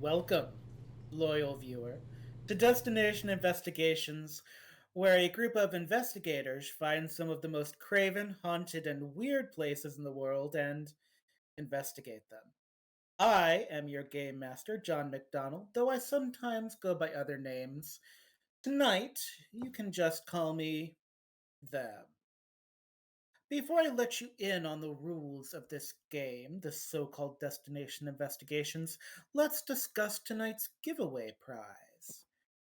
Welcome, loyal viewer, to Destination Investigations, where a group of investigators find some of the most craven, haunted, and weird places in the world and investigate them. I am your game master, John McDonald, though I sometimes go by other names. Tonight, you can just call me Them. Before I let you in on the rules of this game, the so called Destination Investigations, let's discuss tonight's giveaway prize.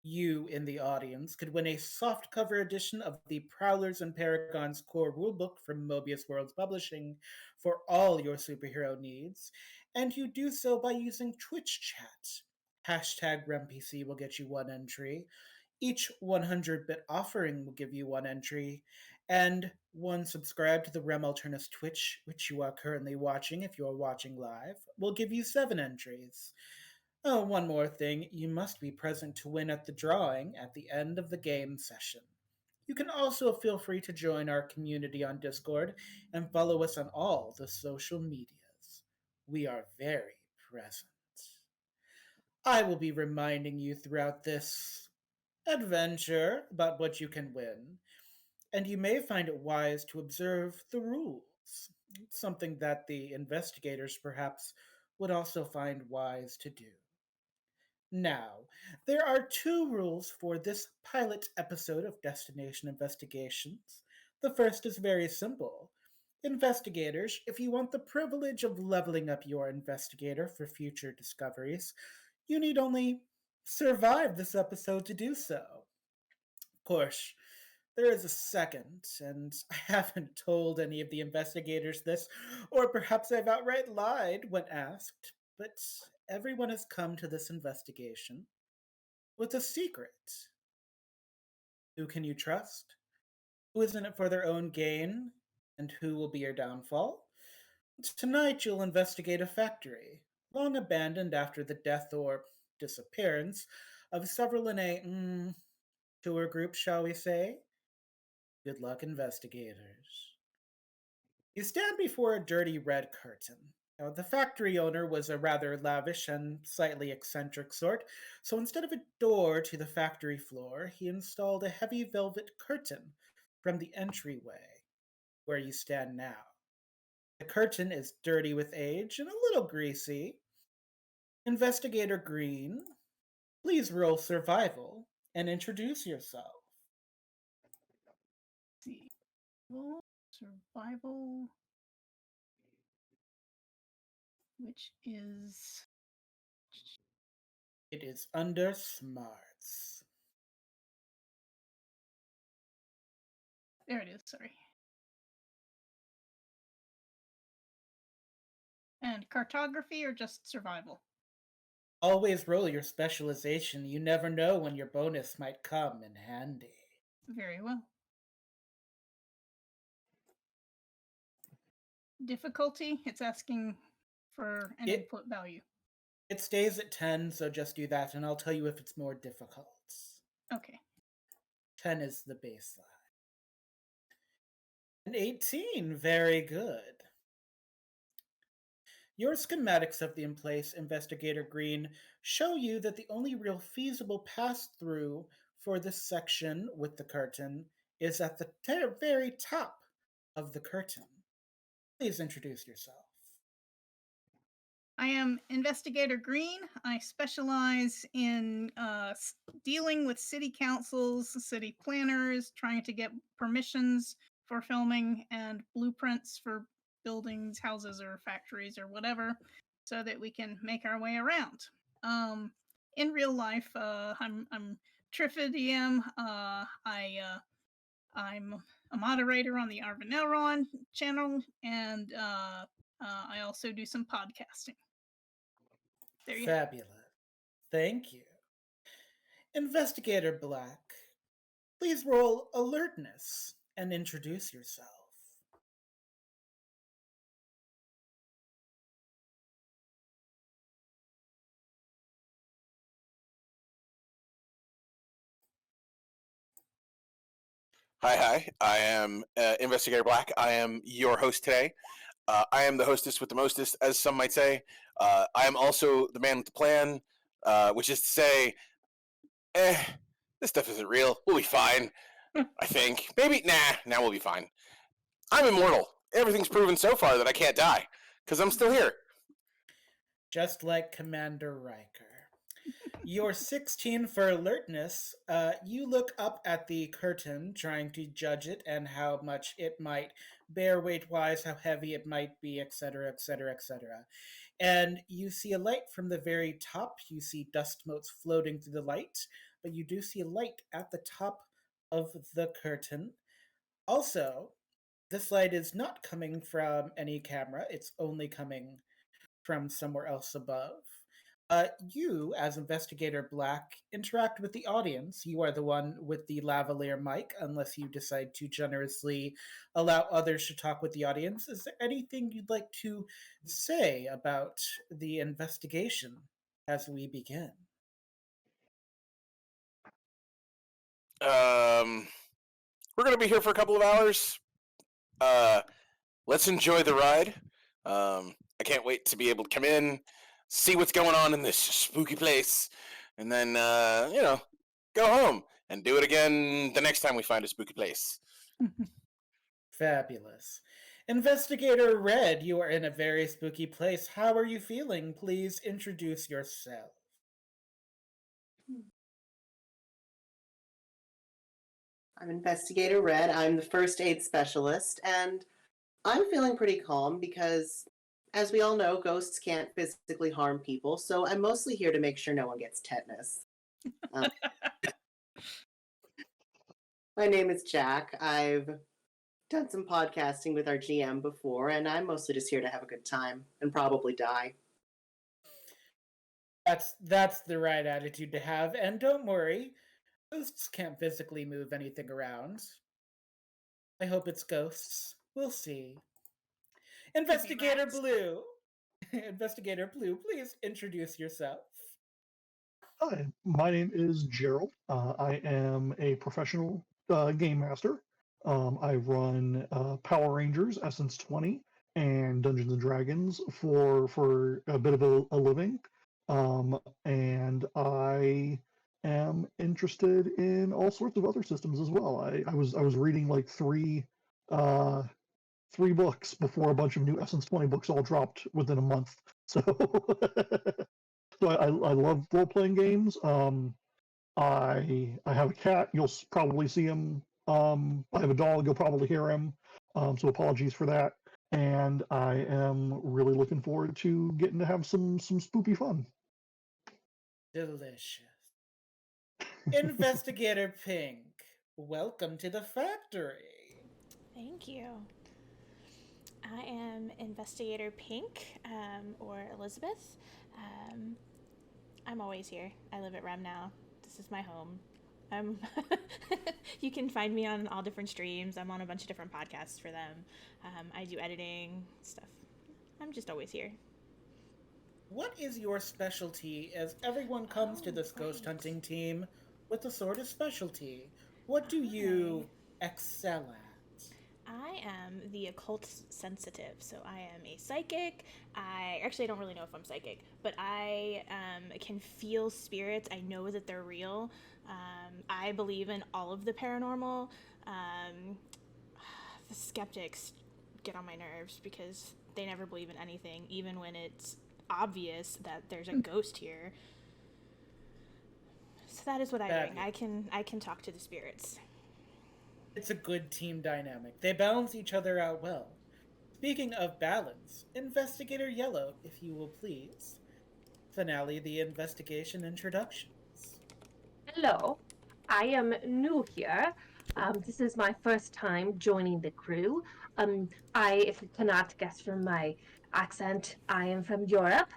You in the audience could win a softcover edition of the Prowlers and Paragons core rulebook from Mobius Worlds Publishing for all your superhero needs, and you do so by using Twitch chat. Hashtag RemPC will get you one entry. Each 100-bit offering will give you one entry, and one subscribe to the Rem Alternis Twitch, which you are currently watching if you are watching live, will give you 7 entries. Oh, one more thing, you must be present to win at the drawing at the end of the game session. You can also feel free to join our community on Discord and follow us on all the social medias. We are very present. I will be reminding you throughout this adventure about what you can win, and you may find it wise to observe the rules, something that the investigators perhaps would also find wise to do. Now, there are 2 rules for this pilot episode of Destination Investigations. The first is very simple. Investigators, if you want the privilege of leveling up your investigator for future discoveries, you need only survive this episode to do so. Of course, there is a second, and I haven't told any of the investigators this, or perhaps I've outright lied when asked, but everyone has come to this investigation with a secret. Who can you trust? Who is in it for their own gain? And who will be your downfall? Tonight you'll investigate a factory, long abandoned after the death or disappearance of several in a tour group, shall we say? Good luck, investigators. You stand before a dirty red curtain. Now, the factory owner was a rather lavish and slightly eccentric sort, so instead of a door to the factory floor, he installed a heavy velvet curtain from the entryway, where you stand now. The curtain is dirty with age and a little greasy. Investigator Green, please roll survival and introduce yourself. Let's see. Roll survival, which is It is under smarts. there. It is. Sorry. And cartography or just survival? Always roll your specialization. You never know when your bonus might come in handy. Very well. Difficulty, it's asking for an input value. It stays at 10, so just do that, and I'll tell you if it's more difficult. Okay. 10 is the baseline. An 18, very good. Your schematics of the in-place Investigator Green show you that the only real feasible pass-through for this section with the curtain is at the very top of the curtain. Please introduce yourself. I am Investigator Green. I specialize in dealing with city councils, city planners, trying to get permissions for filming and blueprints for buildings, houses, or factories, or whatever, so that we can make our way around. In real life, I'm Triffid EM. I'm a moderator on the Arvanelron channel, and I also do some podcasting. There you Fabulous. Thank you. Investigator Black, please roll alertness and introduce yourself. Hi. I am Investigator Black. I am your host today. I am the hostess with the mostest, as some might say. I am also the man with the plan. which is to say, this stuff isn't real. We'll be fine. I think. Maybe, nah, we'll be fine. I'm immortal. Everything's proven so far that I can't die, because I'm still here. Just like Commander Riker. You're 16 for alertness. You look up at the curtain, trying to judge it and how much it might bear weight-wise, how heavy it might be, etc., etc., etc. And you see a light from the very top. You see dust motes floating through the light, but you do see a light at the top of the curtain. Also, this light is not coming from any camera. It's only coming from somewhere else above. You, as Investigator Black, interact with the audience. You are the one with the lavalier mic, unless you decide to generously allow others to talk with the audience. Is there anything you'd like to say about the investigation as we begin? We're going to be here for a couple of hours. Let's enjoy the ride. I can't wait to be able to come in, see what's going on in this spooky place, and then, go home and do it again the next time we find a spooky place. Fabulous. Investigator Red, you are in a very spooky place. How are you feeling? Please introduce yourself. I'm Investigator Red. I'm the first aid specialist, and I'm feeling pretty calm because, as we all know, ghosts can't physically harm people, so I'm mostly here to make sure no one gets tetanus. My name is Jack. I've done some podcasting with our GM before, and I'm mostly just here to have a good time and probably die. That's the right attitude to have, and don't worry, ghosts can't physically move anything around. I hope it's ghosts. We'll see. Investigator Blue. Investigator Blue, please introduce yourself. Hi, my name is Gerald. I am a professional game master. I run Power Rangers Essence 20 and Dungeons and Dragons for a bit of a living. And I am interested in all sorts of other systems as well. I was reading like three books before a bunch of new Essence 20 books all dropped within a month. So so I love role playing games. I have a cat. You'll probably see him. I have a dog. You'll probably hear him. So apologies for that. And I am really looking forward to getting to have some spoopy fun. Delicious. Investigator Pink, welcome to the factory. Thank you. I am Investigator Pink, or Elizabeth. I'm always here. I live at Rem now. This is my home. You can find me on all different streams. I'm on a bunch of different podcasts for them. I do editing stuff. I'm just always here. What is your specialty, as everyone comes to this ghost hunting team with a sort of specialty? What do you excel at? I am the occult sensitive, so I am a psychic. I don't really know if I'm psychic, but I can feel spirits. I know that they're real. I believe in all of the paranormal. The skeptics get on my nerves because they never believe in anything, even when it's obvious that there's a ghost here. So that is what I bring. I can talk to the spirits. It's a good team dynamic. They balance each other out well. Speaking of balance, Investigator Yellow, if you will please. Finale the investigation introductions. Hello, I am new here. This is my first time joining the crew. If you cannot guess from my accent, I am from Europe,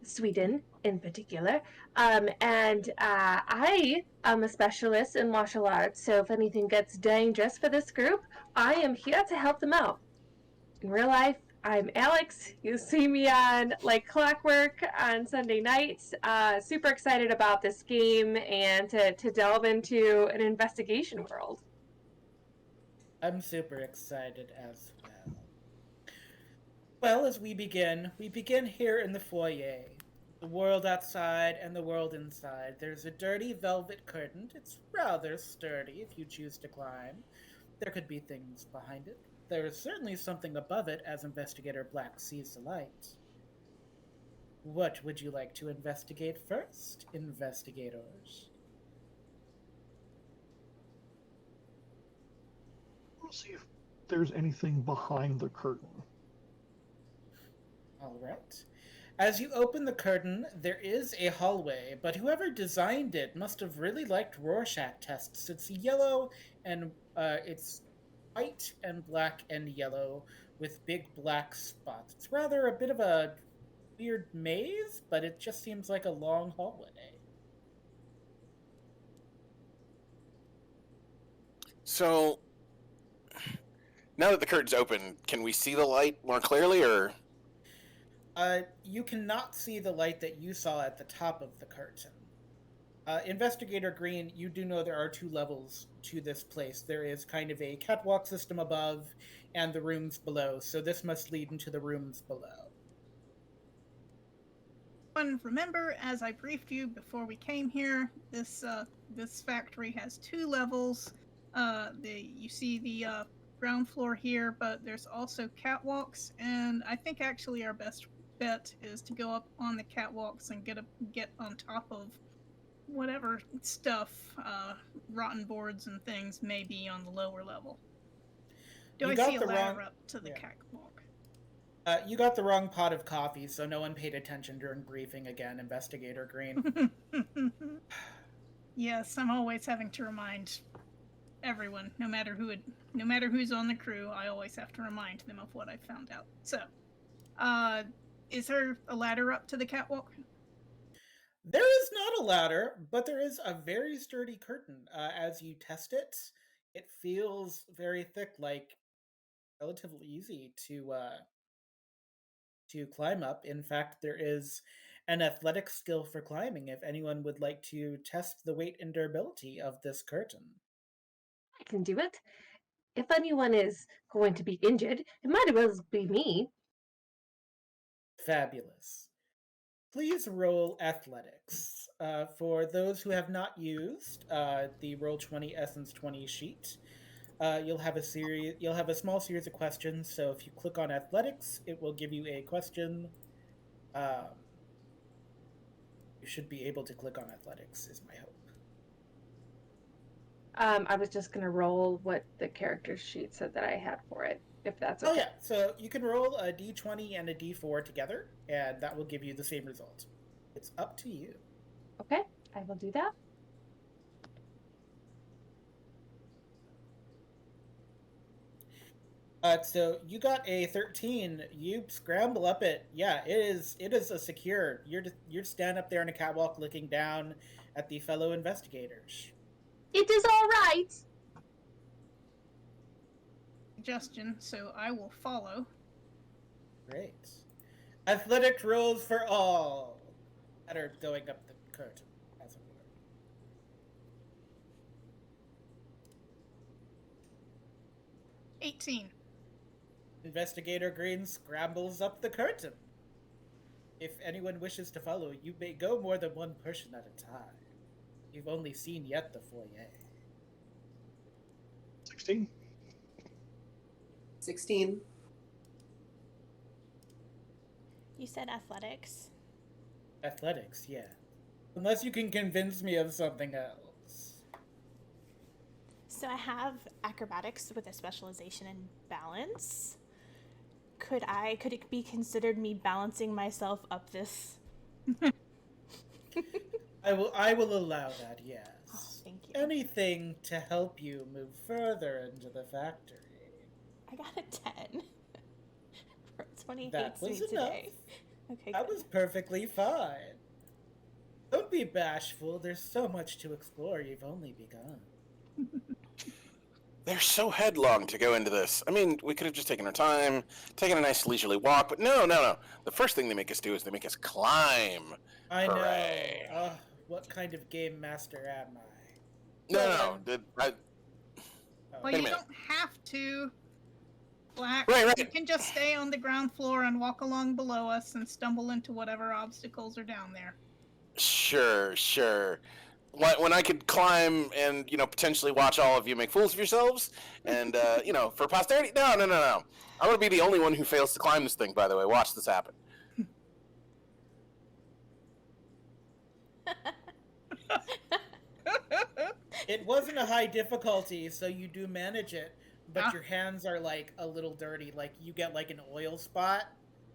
Sweden in particular, and I am a specialist in martial arts, so if anything gets dangerous for this group, I am here to help them out. In real life, I'm Alex. You see me on like clockwork on Sunday nights. Super excited about this game and to delve into an investigation world. I'm super excited as well. Well, as we begin here in the foyer. The world outside and the world inside. There's a dirty velvet curtain. It's rather sturdy if you choose to climb. There could be things behind it. There is certainly something above it as Investigator Black sees the light. What would you like to investigate first, investigators? We'll see if there's anything behind the curtain. All right. As you open the curtain, there is a hallway, but whoever designed it must have really liked Rorschach tests. It's yellow and it's white and black and yellow with big black spots. It's rather a bit of a weird maze, but it just seems like a long hallway. So, now that the curtain's open, can we see the light more clearly, or? You cannot see the light that you saw at the top of the curtain. Investigator Green, you do know there are 2 levels to this place. There is kind of a catwalk system above and the rooms below, so this must lead into the rooms below. Remember, as I briefed you before we came here, this factory has 2 levels. You see the ground floor here, but there's also catwalks, and I think actually our best bet is to go up on the catwalks and get on top of whatever stuff, rotten boards and things may be on the lower level. I see a ladder up to the catwalk? You got the wrong pot of coffee, so no one paid attention during briefing again, Investigator Green. Yes, I'm always having to remind everyone, no matter who's on the crew, I always have to remind them of what I found out. So, is there a ladder up to the catwalk? There is not a ladder, but there is a very sturdy curtain. As you test it, it feels very thick, like relatively easy to climb up. In fact, there is an athletic skill for climbing if anyone would like to test the weight and durability of this curtain. I can do it. If anyone is going to be injured, it might as well be me. Fabulous. Please roll athletics. For those who have not used the Roll20 Essence 20 sheet, you'll have a small series of questions. So if you click on athletics, it will give you a question. You should be able to click on athletics, is my hope. I was just going to roll what the character sheet said that I had for it, if that's okay. Oh yeah, so you can roll a d20 and a d4 together, and that will give you the same result. It's up to you. Okay, I will do that. So you got a 13. You scramble up it. Yeah, it is a secure. You're standing up there on a catwalk looking down at the fellow investigators. It is all right. Suggestion, so I will follow. Great. Athletic rolls for all that are going up the curtain, as it were. 18. Investigator Green scrambles up the curtain. If anyone wishes to follow, you may go more than one person at a time. You've only seen yet the foyer. 16. 16. You said athletics. Athletics, yeah. Unless you can convince me of something else. So I have acrobatics with a specialization in balance. Could it be considered me balancing myself up this? I will allow that, yes. Oh, thank you. Anything to help you move further into the factory. I got a 10. 20 That hates me was enough. today. Okay, That good. was perfectly fine. Don't be bashful. There's so much to explore. You've only begun. They're so headlong to go into this. I mean, we could have just taken our time, taken a nice leisurely walk, but no. The first thing they make us do is they make us climb. I Hooray. know. What kind of game master am I? No. Well, Wait a you minute. don't have to. Black, Right. you can just stay on the ground floor and walk along below us and stumble into whatever obstacles are down there. Sure. When I could climb and potentially watch all of you make fools of yourselves, and for posterity. No. I'm gonna be the only one who fails to climb this thing. By the way, watch this happen. It wasn't a high difficulty, so you do manage it, but Ah. your hands are like a little dirty. Like you get like an oil spot,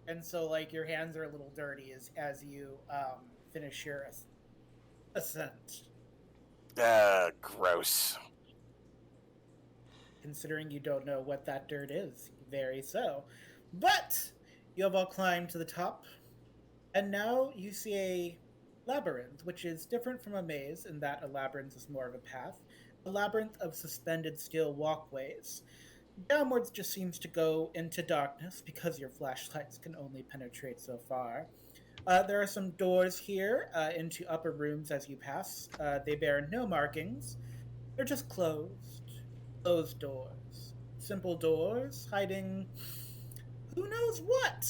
and so like your hands are a little dirty as you finish your ascent. Gross. Considering you don't know what that dirt is, very so. But you have all climbed to the top, and now you see a labyrinth, which is different from a maze in that a labyrinth is more of a path. A labyrinth of suspended steel walkways. Downwards just seems to go into darkness because your flashlights can only penetrate so far. There are some doors here into upper rooms as you pass. They bear no markings. They're just closed doors. Simple doors hiding who knows what.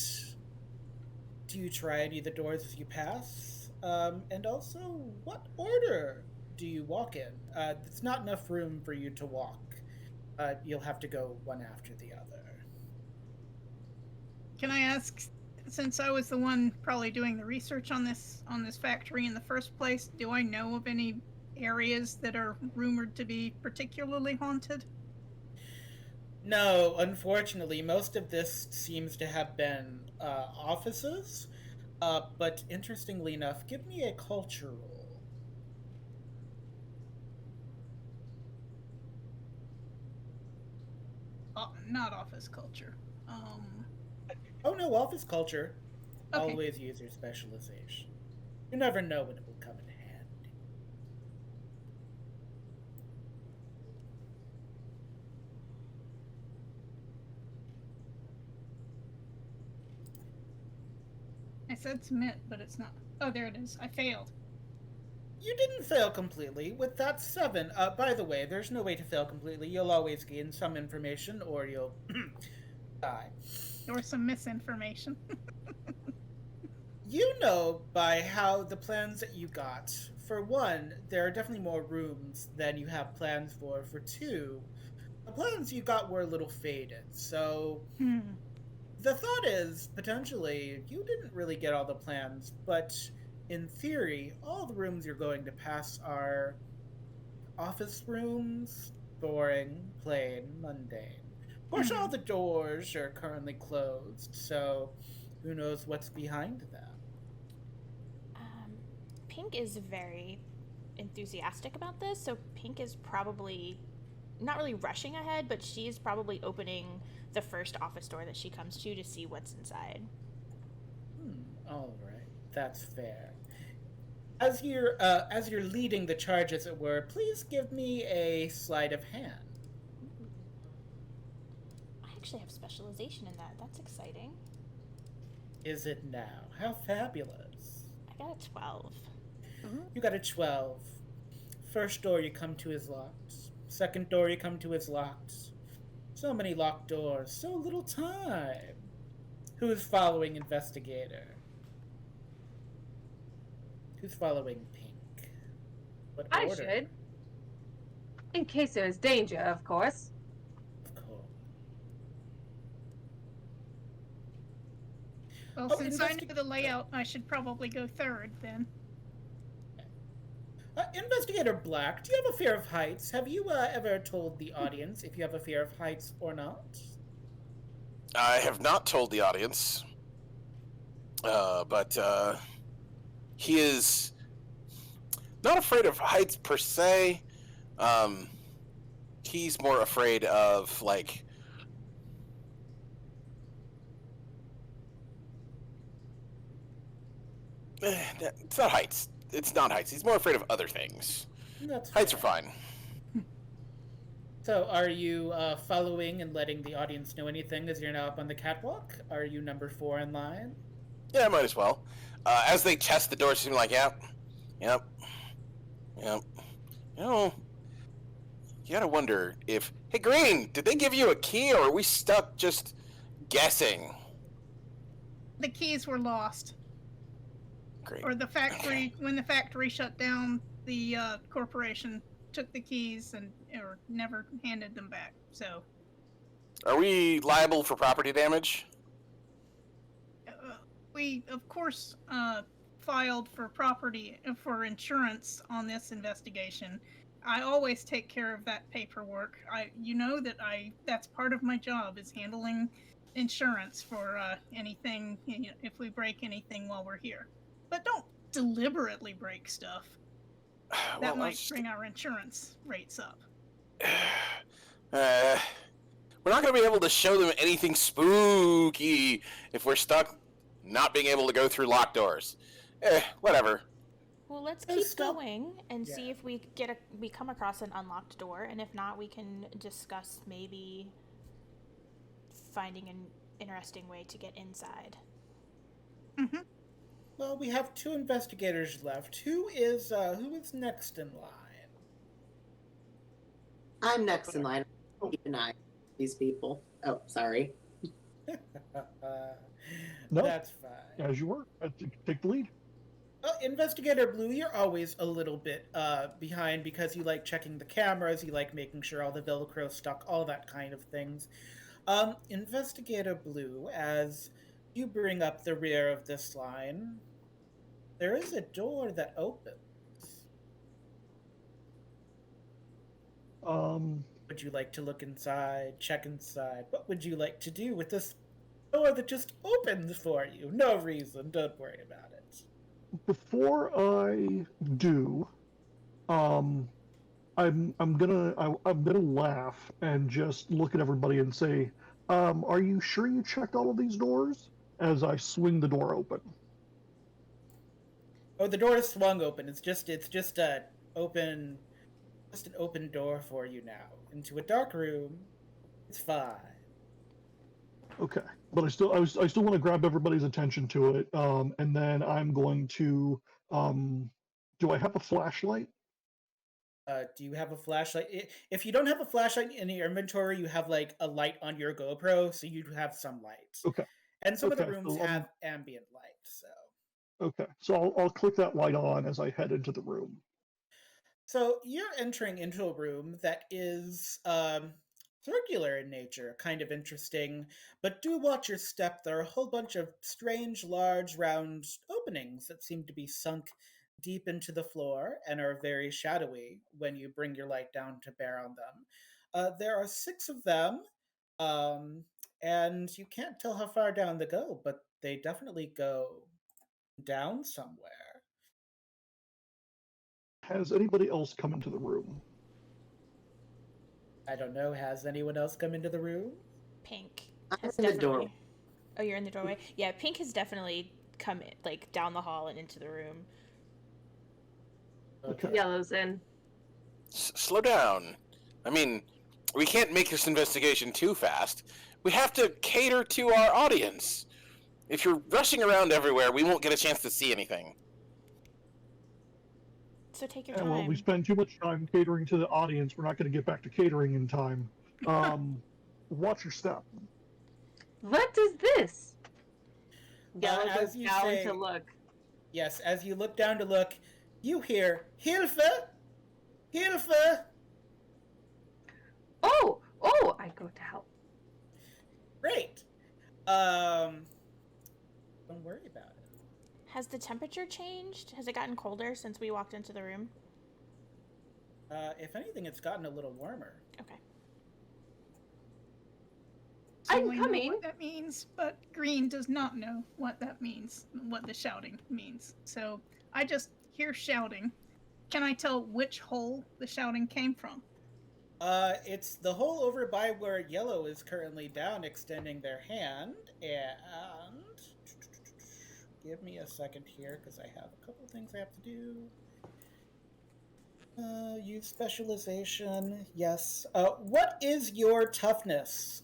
Do you try any of the doors as you pass? And also, what order do you walk in? It's not enough room for you to walk. You'll have to go one after the other. Can I ask, since I was the one probably doing the research on this factory in the first place, do I know of any areas that are rumored to be particularly haunted? No, unfortunately, most of this seems to have been offices. But interestingly enough, give me a culture roll. Not office culture. Oh no, office culture. Okay. Always use your specialization. You never know when it will come in handy. I said submit, but it's not. Oh, there it is. I failed. You didn't fail completely. With that 7, by the way, there's no way to fail completely. You'll always gain some information or you'll die. Or some misinformation. You know by how the plans that you got. For one, there are definitely more rooms than you have plans for. For two, the plans you got were a little faded. So the thought is, potentially, you didn't really get all the plans, but in theory, all the rooms you're going to pass are office rooms, boring, plain, mundane. Of course, all the doors are currently closed, so who knows what's behind them. Pink is very enthusiastic about this, so Pink is probably not really rushing ahead, but she is probably opening the first office door that she comes to see what's inside. All right, that's fair. As you're leading the charge, as it were, please give me a sleight of hand. I actually have specialization in that. That's exciting. Is it now? How fabulous. I got a 12. You got a 12. First door you come to is locked. Second door you come to is locked. So many locked doors, so little time. Who's following Investigator? Who's following Pink? What I order? should. In case there's danger, of course. Of course. Well, Oh, since I know the layout, I should probably go third then. Investigator Black, do you have a fear of heights? Have you ever told the audience if you have a fear of heights or not? I have not told the audience, but he is not afraid of heights per se. He's more afraid of, like, it's not heights. It's not heights. He's more afraid of other things. That's Heights are fair. fine. So, are you following and letting the audience know anything as you're now up on the catwalk? Are you number 4 in line? Yeah, I might as well. As they test the doors, seem like, yep. You know, you gotta wonder if... Hey, Green, did they give you a key, or are we stuck just guessing? The keys were lost. Great. Or the factory, when the factory shut down, the corporation took the keys or never handed them back. So, Are we liable for property damage? we of course filed for insurance on this investigation. I always take care of that paperwork. That's part of my job, is handling insurance for anything, if we break anything while we're here. But don't deliberately break stuff. That might bring our insurance rates up. We're not going to be able to show them anything spooky if we're stuck not being able to go through locked doors. Whatever. Well, let's keep going and see if we come across an unlocked door, and if not, we can discuss maybe finding an interesting way to get inside. Mm-hmm. Well, we have 2 investigators left. Who is next in line? I'm next in line. Keep an eye on these people. Oh, sorry. No, that's fine. As you were. Take the lead. Investigator Blue, you're always a little bit behind because you like checking the cameras, you like making sure all the Velcro stuck, all that kind of things. Investigator Blue, as you bring up the rear of this line, there is a door that opens. Would you like to look inside, check inside? What would you like to do with this door that just opened for you? No reason, don't worry about it. Before I do, I'm gonna laugh and just look at everybody and say, "Are you sure you checked all of these doors?" As I swing the door open. Oh, the door is swung open. It's just an open door for you now into a dark room. It's fine. Okay, but I still want to grab everybody's attention to it, and then I'm going to. Do I have a flashlight? Do you have a flashlight? If you don't have a flashlight in your inventory, you have like a light on your GoPro, so you have some light. Okay. And some of the Okay, rooms so, have ambient light, so. Okay, so I'll click that light on as I head into the room. So you're entering into a room that is circular in nature, kind of interesting, but do watch your step. There are a whole bunch of strange, large, round openings that seem to be sunk deep into the floor and are very shadowy when you bring your light down to bear on them. There are 6 of them, and you can't tell how far down they go, but they definitely go down somewhere. Has anybody else come into the room? I don't know. Has anyone else come into the room? Pink I'm has in the definitely. door. Oh, you're in the doorway? Yeah, Pink has definitely come like down the hall and into the room. Okay. Yellow's in. Slow down. I mean, we can't make this investigation too fast. We have to cater to our audience. If you're rushing around everywhere, we won't get a chance to see anything. So take your Yeah, time. well, we spend too much time catering to the audience. We're not going to get back to catering in time. Watch your step. What is this? Yellow as goes you down say- to look. Yes, as you look down to look, you hear Hilfe! Hilfe! Oh, I go to help. Great. Don't worry about it. Has the temperature changed? Has it gotten colder since we walked into the room? If anything, it's gotten a little warmer. Okay. I'm I know coming. what that means, but Green does not know what that means, what the shouting means. So I just hear shouting. Can I tell which hole the shouting came from? It's the hole over by where Yellow is currently down, extending their hand, and give me a second here, because I have a couple things I have to do. Use specialization, yes. What is your toughness?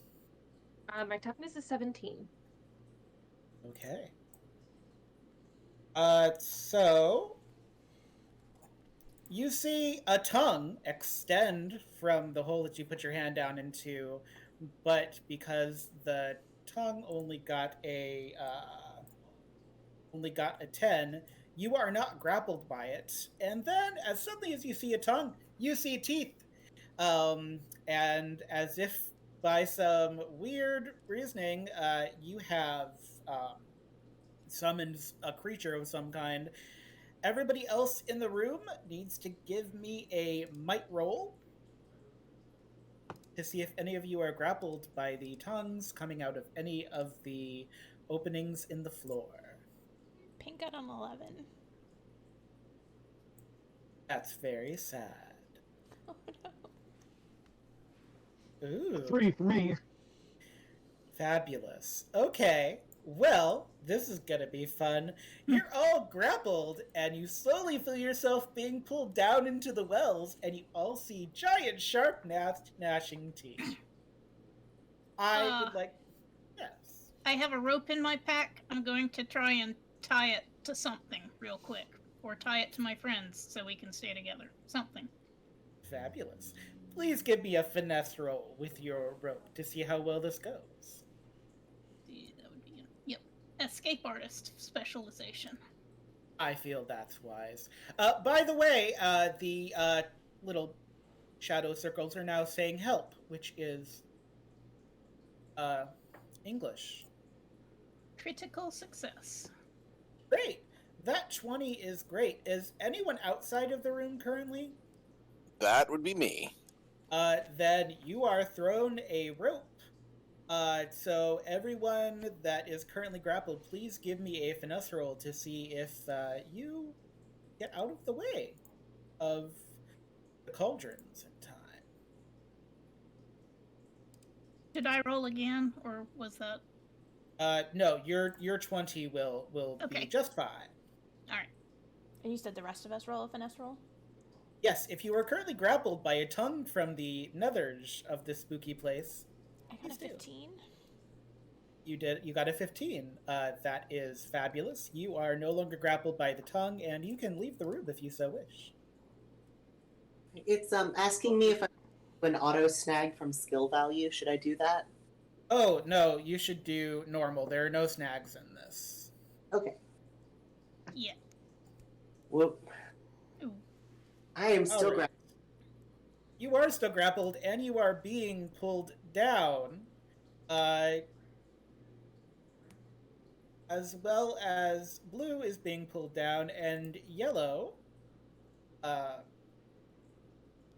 My toughness is 17. Okay. So you see a tongue extend from the hole that you put your hand down into, but because the tongue only got a 10, you are not grappled by it. And then, as suddenly as you see a tongue, you see teeth. And as if by some weird reasoning, you have summoned a creature of some kind. Everybody else in the room needs to give me a might roll to see if any of you are grappled by the tongues coming out of any of the openings in the floor. Pink got an 11. That's very sad. Oh no. Ooh. 3 for me. Fabulous. Okay, well, this is gonna be fun. You're all grappled, and you slowly feel yourself being pulled down into the wells, and you all see giant, sharp, gnashing teeth. I would like... Yes. I have a rope in my pack. I'm going to try and tie it to something real quick. Or tie it to my friends so we can stay together. Something. Fabulous. Please give me a finesse roll with your rope to see how well this goes. That would be... Yep. Escape artist specialization. I feel that's wise. By the way, the little shadow circles are now saying help, which is English. Critical success. Great. That 20 is great. Is anyone outside of the room currently? That would be me. Then you are thrown a rope. So everyone that is currently grappled, please give me a finesse roll to see if you get out of the way of the cauldrons in time. Did I roll again, or was that... No, your 20 will Okay. be just fine. Alright. And you said the rest of us roll a finesse roll? Yes, if you are currently grappled by a tongue from the nethers of this spooky place, I got a 15. you got a 15. That is fabulous. You are no longer grappled by the tongue, and you can leave the room if you so wish. It's asking me if I do an auto snag from skill value. Should I do that? Oh, no, you should do normal. There are no snags in this. Okay. Yeah. Whoop. Ooh. I am still Alright. You are still grappled, and you are being pulled down. As well as blue is being pulled down, and yellow.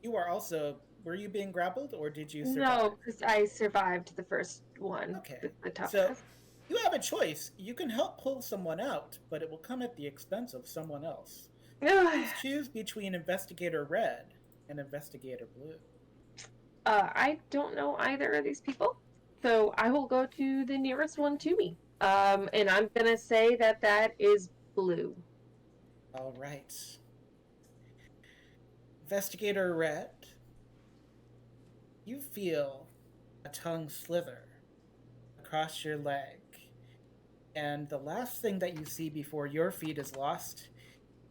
You are also... Were you being grappled, or did you survive? No, because I survived the first one. Okay. The tough So test. you have a choice. You can help pull someone out, but it will come at the expense of someone else. Please choose between Investigator Red and Investigator Blue. I don't know either of these people, so I will go to the nearest one to me. And I'm gonna say that is blue. All right. Investigator Red, you feel a tongue slither across your leg, and the last thing that you see before your feet is lost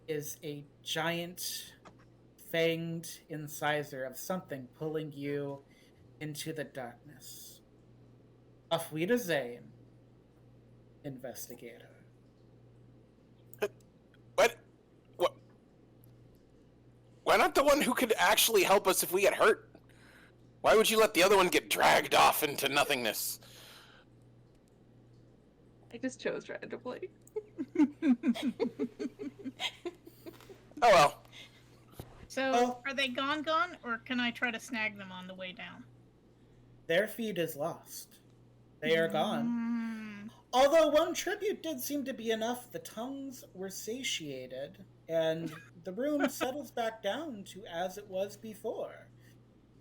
is a giant fanged incisor of something pulling you into the darkness. Auf Wiedersehen, Investigator. What? Why not the one who could actually help us if we get hurt? Why would you let the other one get dragged off into nothingness? I just chose randomly. Oh well. So, are they gone, or can I try to snag them on the way down? Their feed is lost. They are gone. Mm. Although one tribute did seem to be enough, the tongues were satiated, and the room settles back down to as it was before.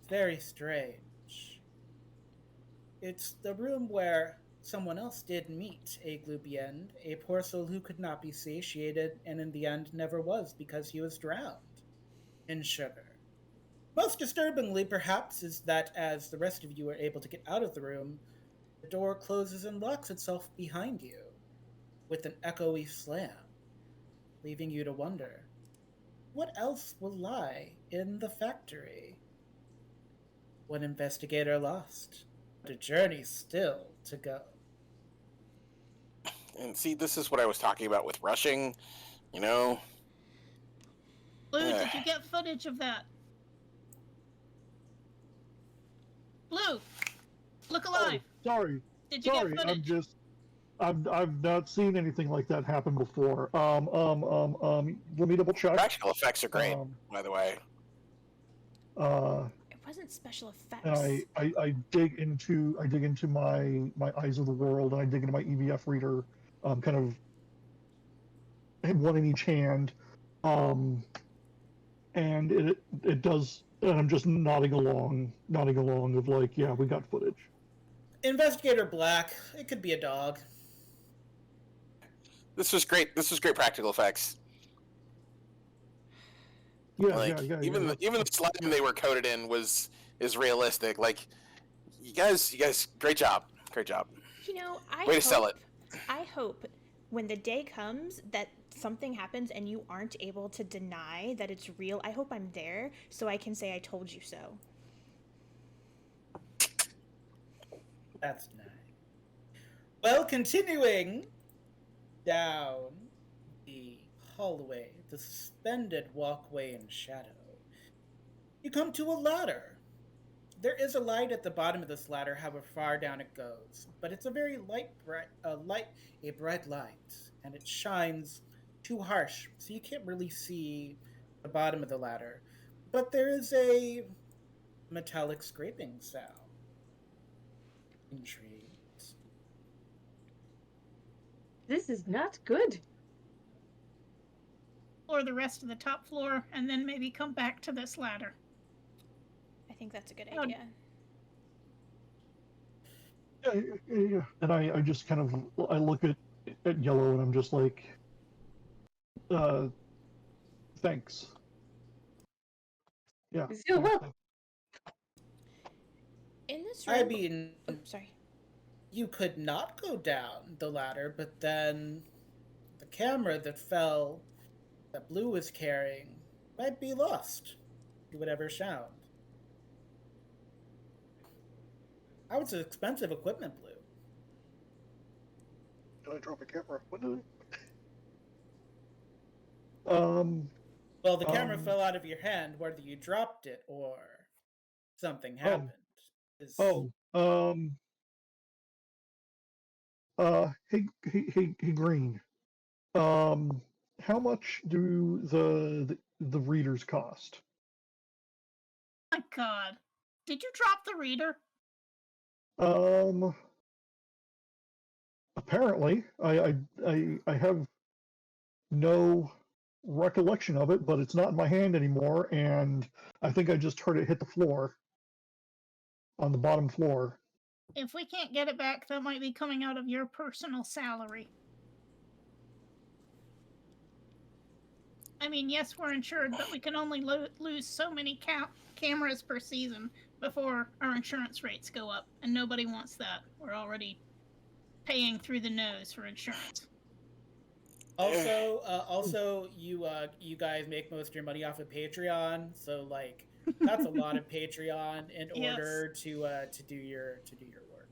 Very strange. It's the room where someone else did meet a Gloobiend, a poor soul who could not be satiated, and in the end never was because he was drowned in sugar. Most disturbingly, perhaps, is that as the rest of you are able to get out of the room, the door closes and locks itself behind you with an echoey slam, leaving you to wonder, what else will lie in the factory? One investigator lost, but a journey still to go. And see, this is what I was talking about with rushing. You know. Blue, did you get footage of that? Blue, look alive. Oh, sorry. Did you Sorry, get footage? I've not seen anything like that happen before. Let me double check. Practical effects are great, by the way. It wasn't special effects. I dig into my eyes of the world, and I dig into my EVF reader, kind of one in each hand, and it does, and I'm just nodding along of like, yeah, we got footage. Investigator Black, it could be a dog. This was great. This was great practical effects. Yeah, like, even the slime they were coated in is realistic. Like, you guys, great job. You know, Way to sell it. I hope when the day comes that something happens and you aren't able to deny that it's real, I hope I'm there so I can say I told you so. That's nice. Well, continuing down the hallway, the suspended walkway in shadow, you come to a ladder. There is a light at the bottom of this ladder, however far down it goes, but it's a very bright light, and it shines too harsh, so you can't really see the bottom of the ladder. But there is a metallic scraping sound. Intrigued. This is not good. Or the rest of the top floor, and then maybe come back to this ladder. I think that's a good idea. Yeah. And I just kind of, I look at Yellow, and I'm just like, thanks. Yeah. You're welcome. In this room... I mean, sorry. you could not go down the ladder, but then the camera that Blue was carrying might be lost to whatever sound. That was expensive equipment, Blue. Did I drop a camera? What did I... Well, the camera fell out of your hand, whether you dropped it or something happened. Hey, Green. How much do the readers cost? My God, did you drop the reader? Apparently, I have no recollection of it, but it's not in my hand anymore, and I think I just heard it hit the floor, on the bottom floor. If we can't get it back, that might be coming out of your personal salary. I mean, yes, we're insured, but we can only lose so many cameras per season before our insurance rates go up, and nobody wants that. We're already paying through the nose for insurance. Also, you guys make most of your money off of Patreon, so like that's a lot of Patreon in order to do your work.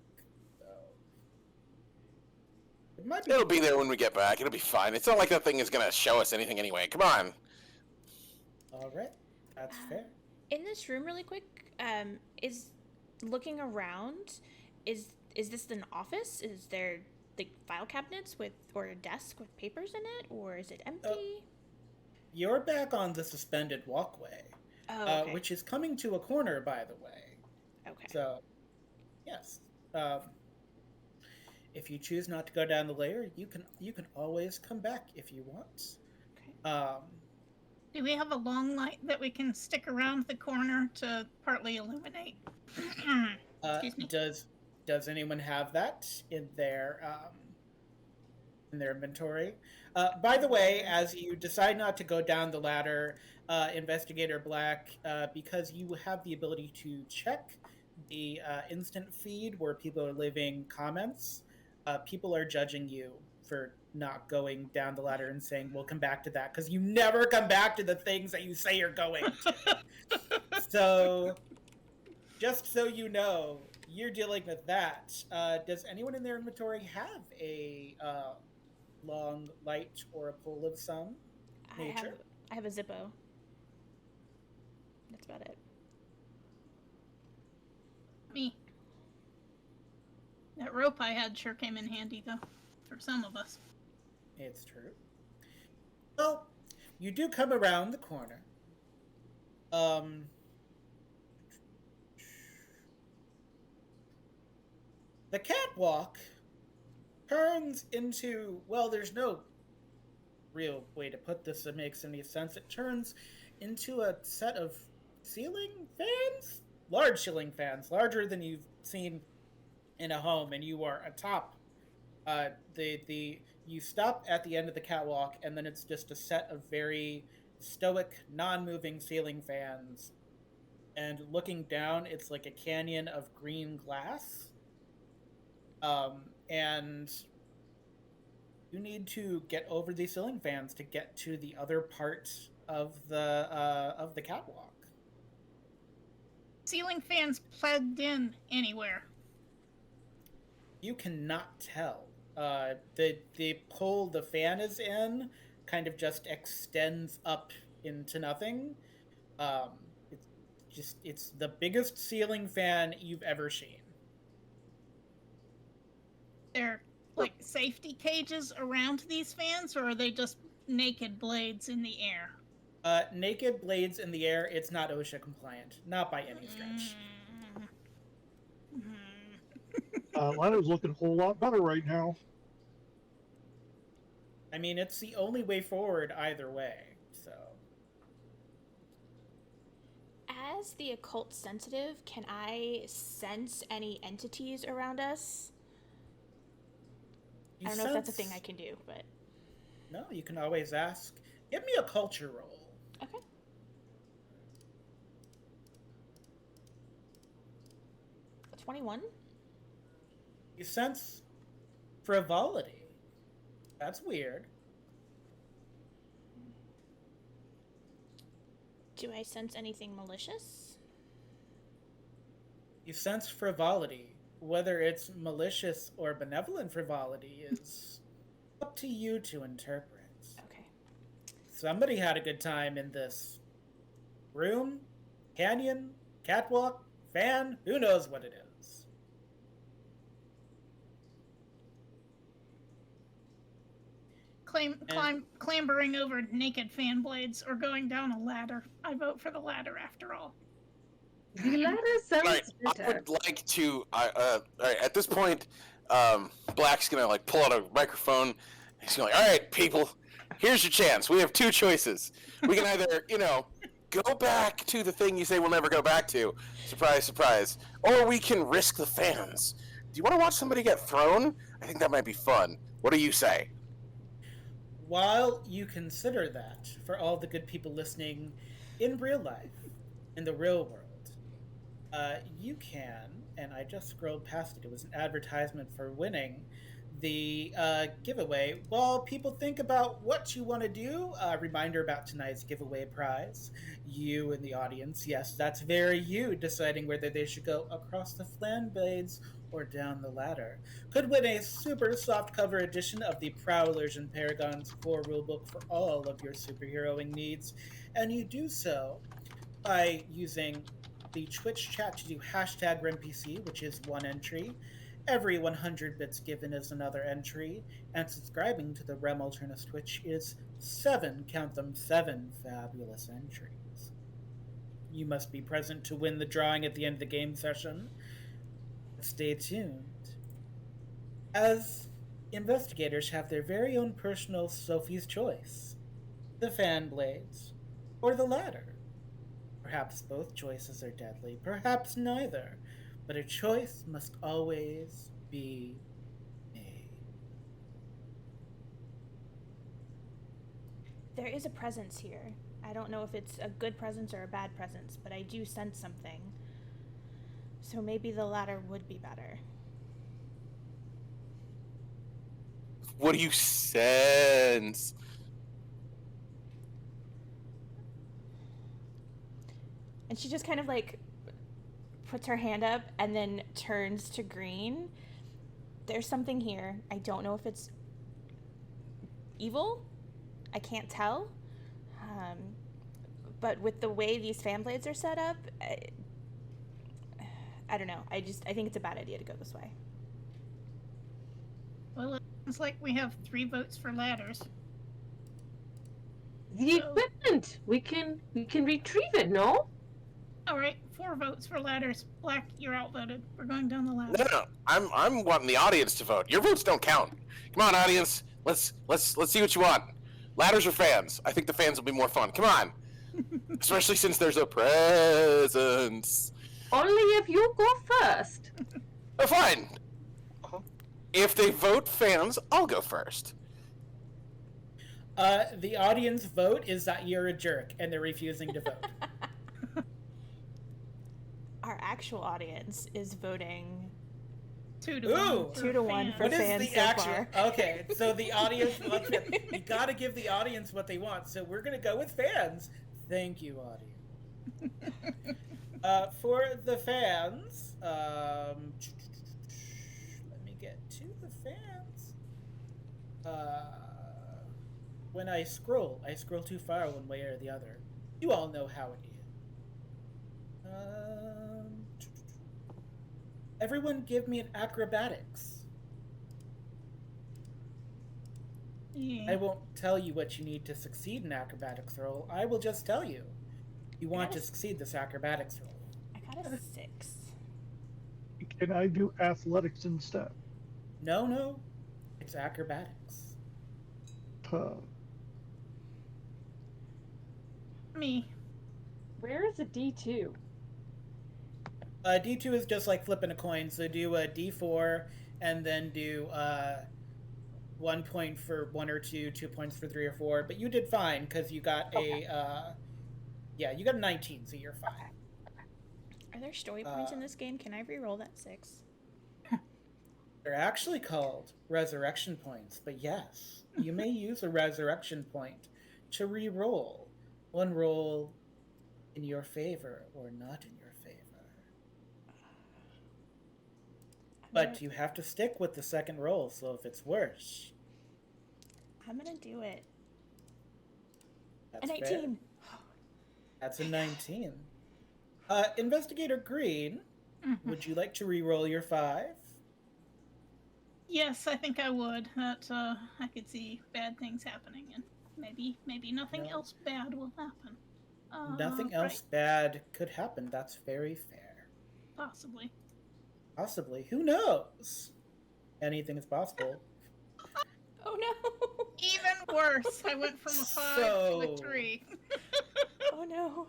So It'll be there when we get back. It'll be fine. It's not like that thing is gonna show us anything anyway. Come on. All right, that's fair. In this room, really quick, is looking around. Is this an office? Is there like file cabinets or a desk with papers in it, or is it empty? You're back on the suspended walkway, okay. Which is coming to a corner, by the way. Okay. So, yes. If you choose not to go down the layer, you can always come back if you want. Okay. Do we have a long light that we can stick around the corner to partly illuminate? Excuse me. Does anyone have that in their inventory? By the way, as you decide not to go down the ladder, Investigator Black, because you have the ability to check the instant feed where people are leaving comments, people are judging you for not going down the ladder and saying, we'll come back to that, because you never come back to the things that you say you're going to. So, just so you know, you're dealing with that. Does anyone in their inventory have a long light or a pole of some nature? I have a Zippo. That's about it. Me. That rope I had sure came in handy, though, for some of us. It's true. Well, you do come around the corner. The catwalk turns into, well, there's no real way to put this that makes any sense. It turns into a set of ceiling fans? Large ceiling fans, larger than you've seen in a home, and you are atop. You stop at the end of the catwalk, and then it's just a set of very stoic, non-moving ceiling fans. And looking down, it's like a canyon of green glass. And you need to get over these ceiling fans to get to the other part of the catwalk. Ceiling fans plugged in anywhere. You cannot tell. The pole the fan is in kind of just extends up into nothing. It's the biggest ceiling fan you've ever seen. They're like safety cages around these fans, or are they just naked blades in the air? Naked blades in the air. It's not OSHA compliant, not by any stretch. Lana's looking a whole lot better right now. I mean, it's the only way forward either way, so. As the occult sensitive, can I sense any entities around us? I don't know if that's a thing I can do, but... No, you can always ask. Give me a culture roll. Okay. A 21? You sense frivolity. That's weird. Do I sense anything malicious? You sense frivolity. Whether it's malicious or benevolent frivolity is up to you to interpret. Okay. Somebody had a good time in this room, canyon, catwalk, fan, who knows what it is. Clambering over naked fan blades or going down a ladder. I vote for the ladder after all. The ladder sounds Right, I better. would like to. All right, at this point, Black's gonna like pull out a microphone. He's going, "All right, people, here's your chance. We have two choices. We can either, go back to the thing you say we'll never go back to. Surprise, surprise. Or we can risk the fans. Do you want to watch somebody get thrown? I think that might be fun. What do you say?" While you consider that, for all the good people listening in real life, in the real world, you can, and I just scrolled past it, it was an advertisement for winning the giveaway. While people think about what you want to do, a reminder about tonight's giveaway prize. You in the audience, yes, that's very you, deciding whether they should go across the flan blades or down the ladder, could win a super soft cover edition of the Prowlers and Paragons core rulebook for all of your superheroing needs. And you do so by using the Twitch chat to do #RemPC, which is one entry. Every 100 bits given is another entry. And subscribing to the Rem Alternis Twitch is 7, count them, 7 fabulous entries. You must be present to win the drawing at the end of the game session. Stay tuned, as investigators have their very own personal Sophie's choice. The fan blades, or the ladder. Perhaps both choices are deadly, perhaps neither, but a choice must always be made. There is a presence here. I don't know if it's a good presence or a bad presence, but I do sense something. So maybe the latter would be better. What do you sense? And she just kind of like puts her hand up and then turns to Green. There's something here. I don't know if it's evil. I can't tell. But with the way these fan blades are set up, I don't know. I think it's a bad idea to go this way. Well, it sounds like we have 3 votes for ladders. The equipment! We can retrieve it, no? All right, 4 votes for ladders. Black, you're outvoted. We're going down the ladder. No. I'm wanting the audience to vote. Your votes don't count. Come on, audience. Let's see what you want. Ladders or fans? I think the fans will be more fun. Come on. Especially since there's a presence. Only if you go first. Oh, fine. If they vote fans, I'll go first. The audience vote is that you're a jerk and they're refusing to vote. Our actual audience is voting 2 to Ooh. 1. 2 to 1 for What is fans the so actual? far. Okay, so the audience. You gotta give the audience what they want. So we're gonna go with fans. Thank you, audience. For the fans, let me get to the fans. When I scroll too far one way or the other. You all know how it is. Everyone give me an acrobatics. Yeah. I won't tell you what you need to succeed in acrobatics roll. I will just tell you. You want to succeed this acrobatics roll. I got a 6. Can I do athletics instead? No. It's acrobatics. Me. Where is a D2? D2 is just like flipping a coin. So do a D4 and then do 1 point for 1 or 2, 2 points for 3 or 4. But you did fine because you got you got a 19, so you're fine. Are there story points in this game? Can I re-roll that 6? They're actually called resurrection points, but yes, you may use a resurrection point to re-roll one roll in your favor or not in your favor. But you have to stick with the second roll, so if it's worse... I'm gonna do it. That's A 19! fair. That's a 19. Investigator Green, would you like to re-roll your 5? Yes, I think I would. That I could see bad things happening, and maybe nothing else bad will happen. Nothing else bad could happen. That's very fair. Possibly. Possibly. Who knows? Anything is possible. Oh no! Even worse. I went from a 5 to a 3. Oh no.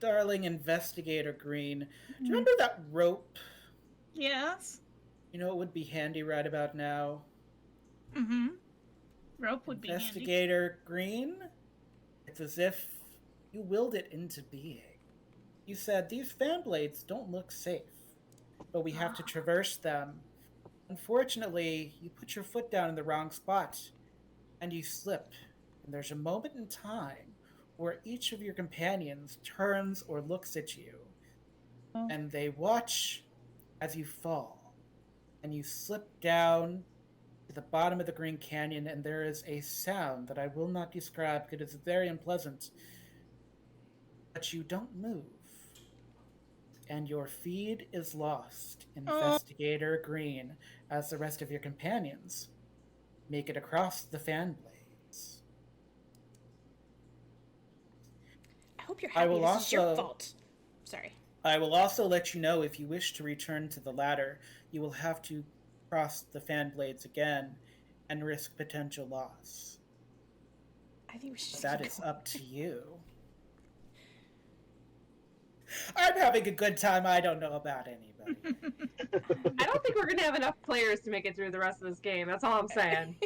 Darling Investigator Green, do you remember that rope? Yes. You know, it would be handy right about now. Mm-hmm. Rope would be handy. Investigator Green, it's as if you willed it into being. You said, these fan blades don't look safe, but we have to traverse them. Unfortunately, you put your foot down in the wrong spot, and you slip. And there's a moment in time where each of your companions turns or looks at you, and they watch as you fall. And you slip down to the bottom of the Green Canyon, and there is a sound that I will not describe because it's very unpleasant. But you don't move. And your feed is lost, Investigator Green, as the rest of your companions make it across the fan blades. I hope you're happy this is your fault. Sorry. I will also let you know if you wish to return to the ladder, you will have to cross the fan blades again and risk potential loss. I think we should. That is up to you. I'm having a good time. I don't know about anybody. I don't think we're going to have enough players to make it through the rest of this game. That's all I'm saying.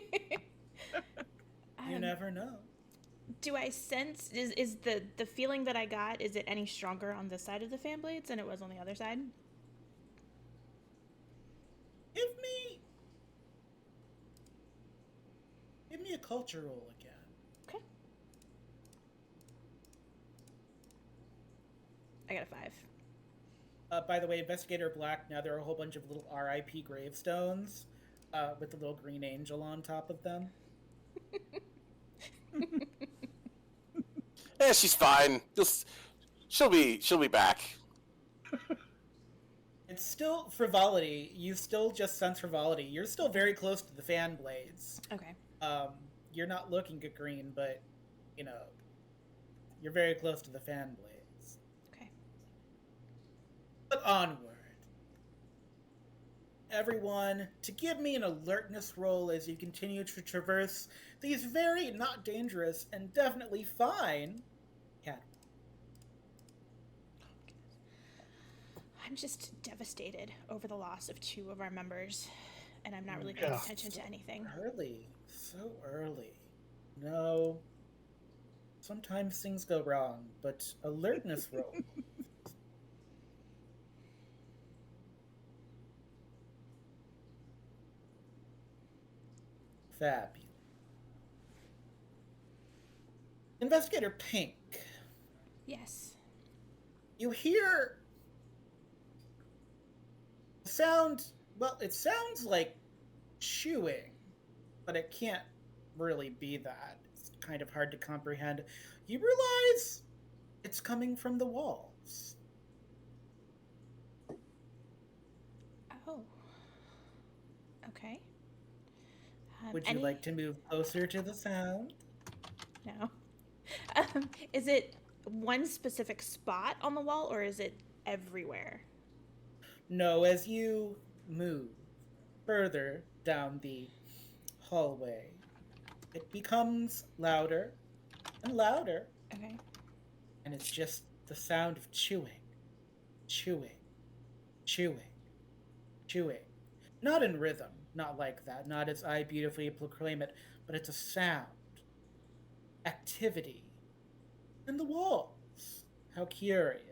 You never know. Do I sense, is the feeling that I got, is it any stronger on this side of the fan blades than it was on the other side? Give me a culture roll again. Okay. I got a 5. By the way, Investigator Black, now there are a whole bunch of little RIP gravestones with the little green angel on top of them. Yeah, she's fine. She'll be back. It's still frivolity. You still just sense frivolity. You're still very close to the fan blades. Okay. You're not looking at green, but, you know, you're very close to the fan blades. Okay. But onward. Everyone, to give me an alertness roll as you continue to traverse these very not dangerous and definitely fine catwalks. I'm just devastated over the loss of 2 of our members, and I'm not really paying attention to anything. So early. No. Sometimes things go wrong, but alertness roll. Fabulous. Investigator Pink. Yes. You hear sound, well, it sounds like chewing, but it can't really be that. It's kind of hard to comprehend. You realize it's coming from the walls. Oh. Okay. Would you like to move closer to the sound? No. Is it one specific spot on the wall, or is it everywhere? No, as you move further down the hallway, it becomes louder and louder. Okay. And it's just the sound of chewing. Chewing. Chewing. Chewing. Not in rhythm, not like that, not as I beautifully proclaim it, but it's a sound. Activity. And the walls. How curious.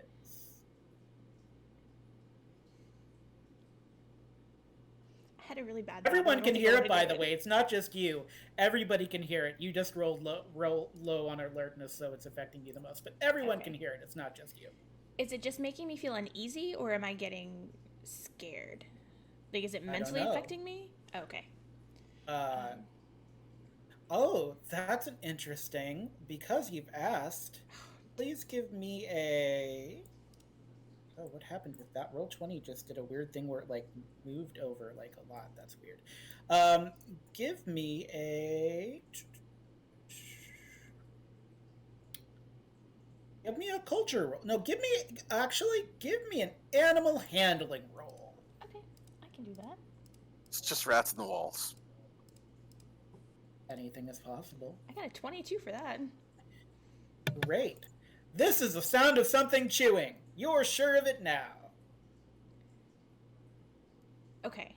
I had a really bad. Everyone can hear it, by the way. It's not just you. Everybody can hear it. You just roll low on alertness, so it's affecting you the most. But everyone can hear it. It's not just you. Is it just making me feel uneasy, or am I getting scared? Like, is it mentally affecting me? Oh, okay. Oh, that's an interesting. Because you've asked, please give me a. Oh, what happened with that? Roll 20 just did a weird thing where it, like, moved over, like, a lot. That's weird. Give me a... Give me a culture roll. No, give me an animal handling roll. Okay, I can do that. It's just rats in the walls. Anything is possible. I got a 22 for that. Great. This is the sound of something chewing. You're sure of it now. Okay.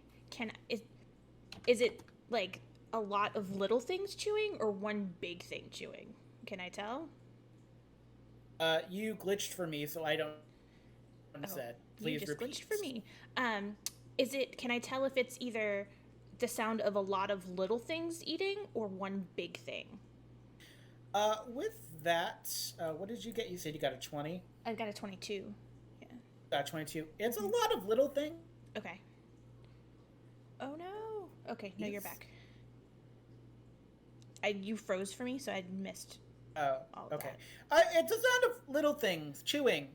Is it like a lot of little things chewing or one big thing chewing? Can I tell? You glitched for me, so I don't said. Please you just repeat. glitched for me. Can I tell if it's either the sound of a lot of little things eating or one big thing? With that, what did you get? You said you got a 20? I got a 22. Yeah. Got a 22. It's a lot of little things. Okay. Oh no. Okay, no, you're back. You froze for me, so I missed. Oh, all okay. That. It's a sound of little things. Chewing.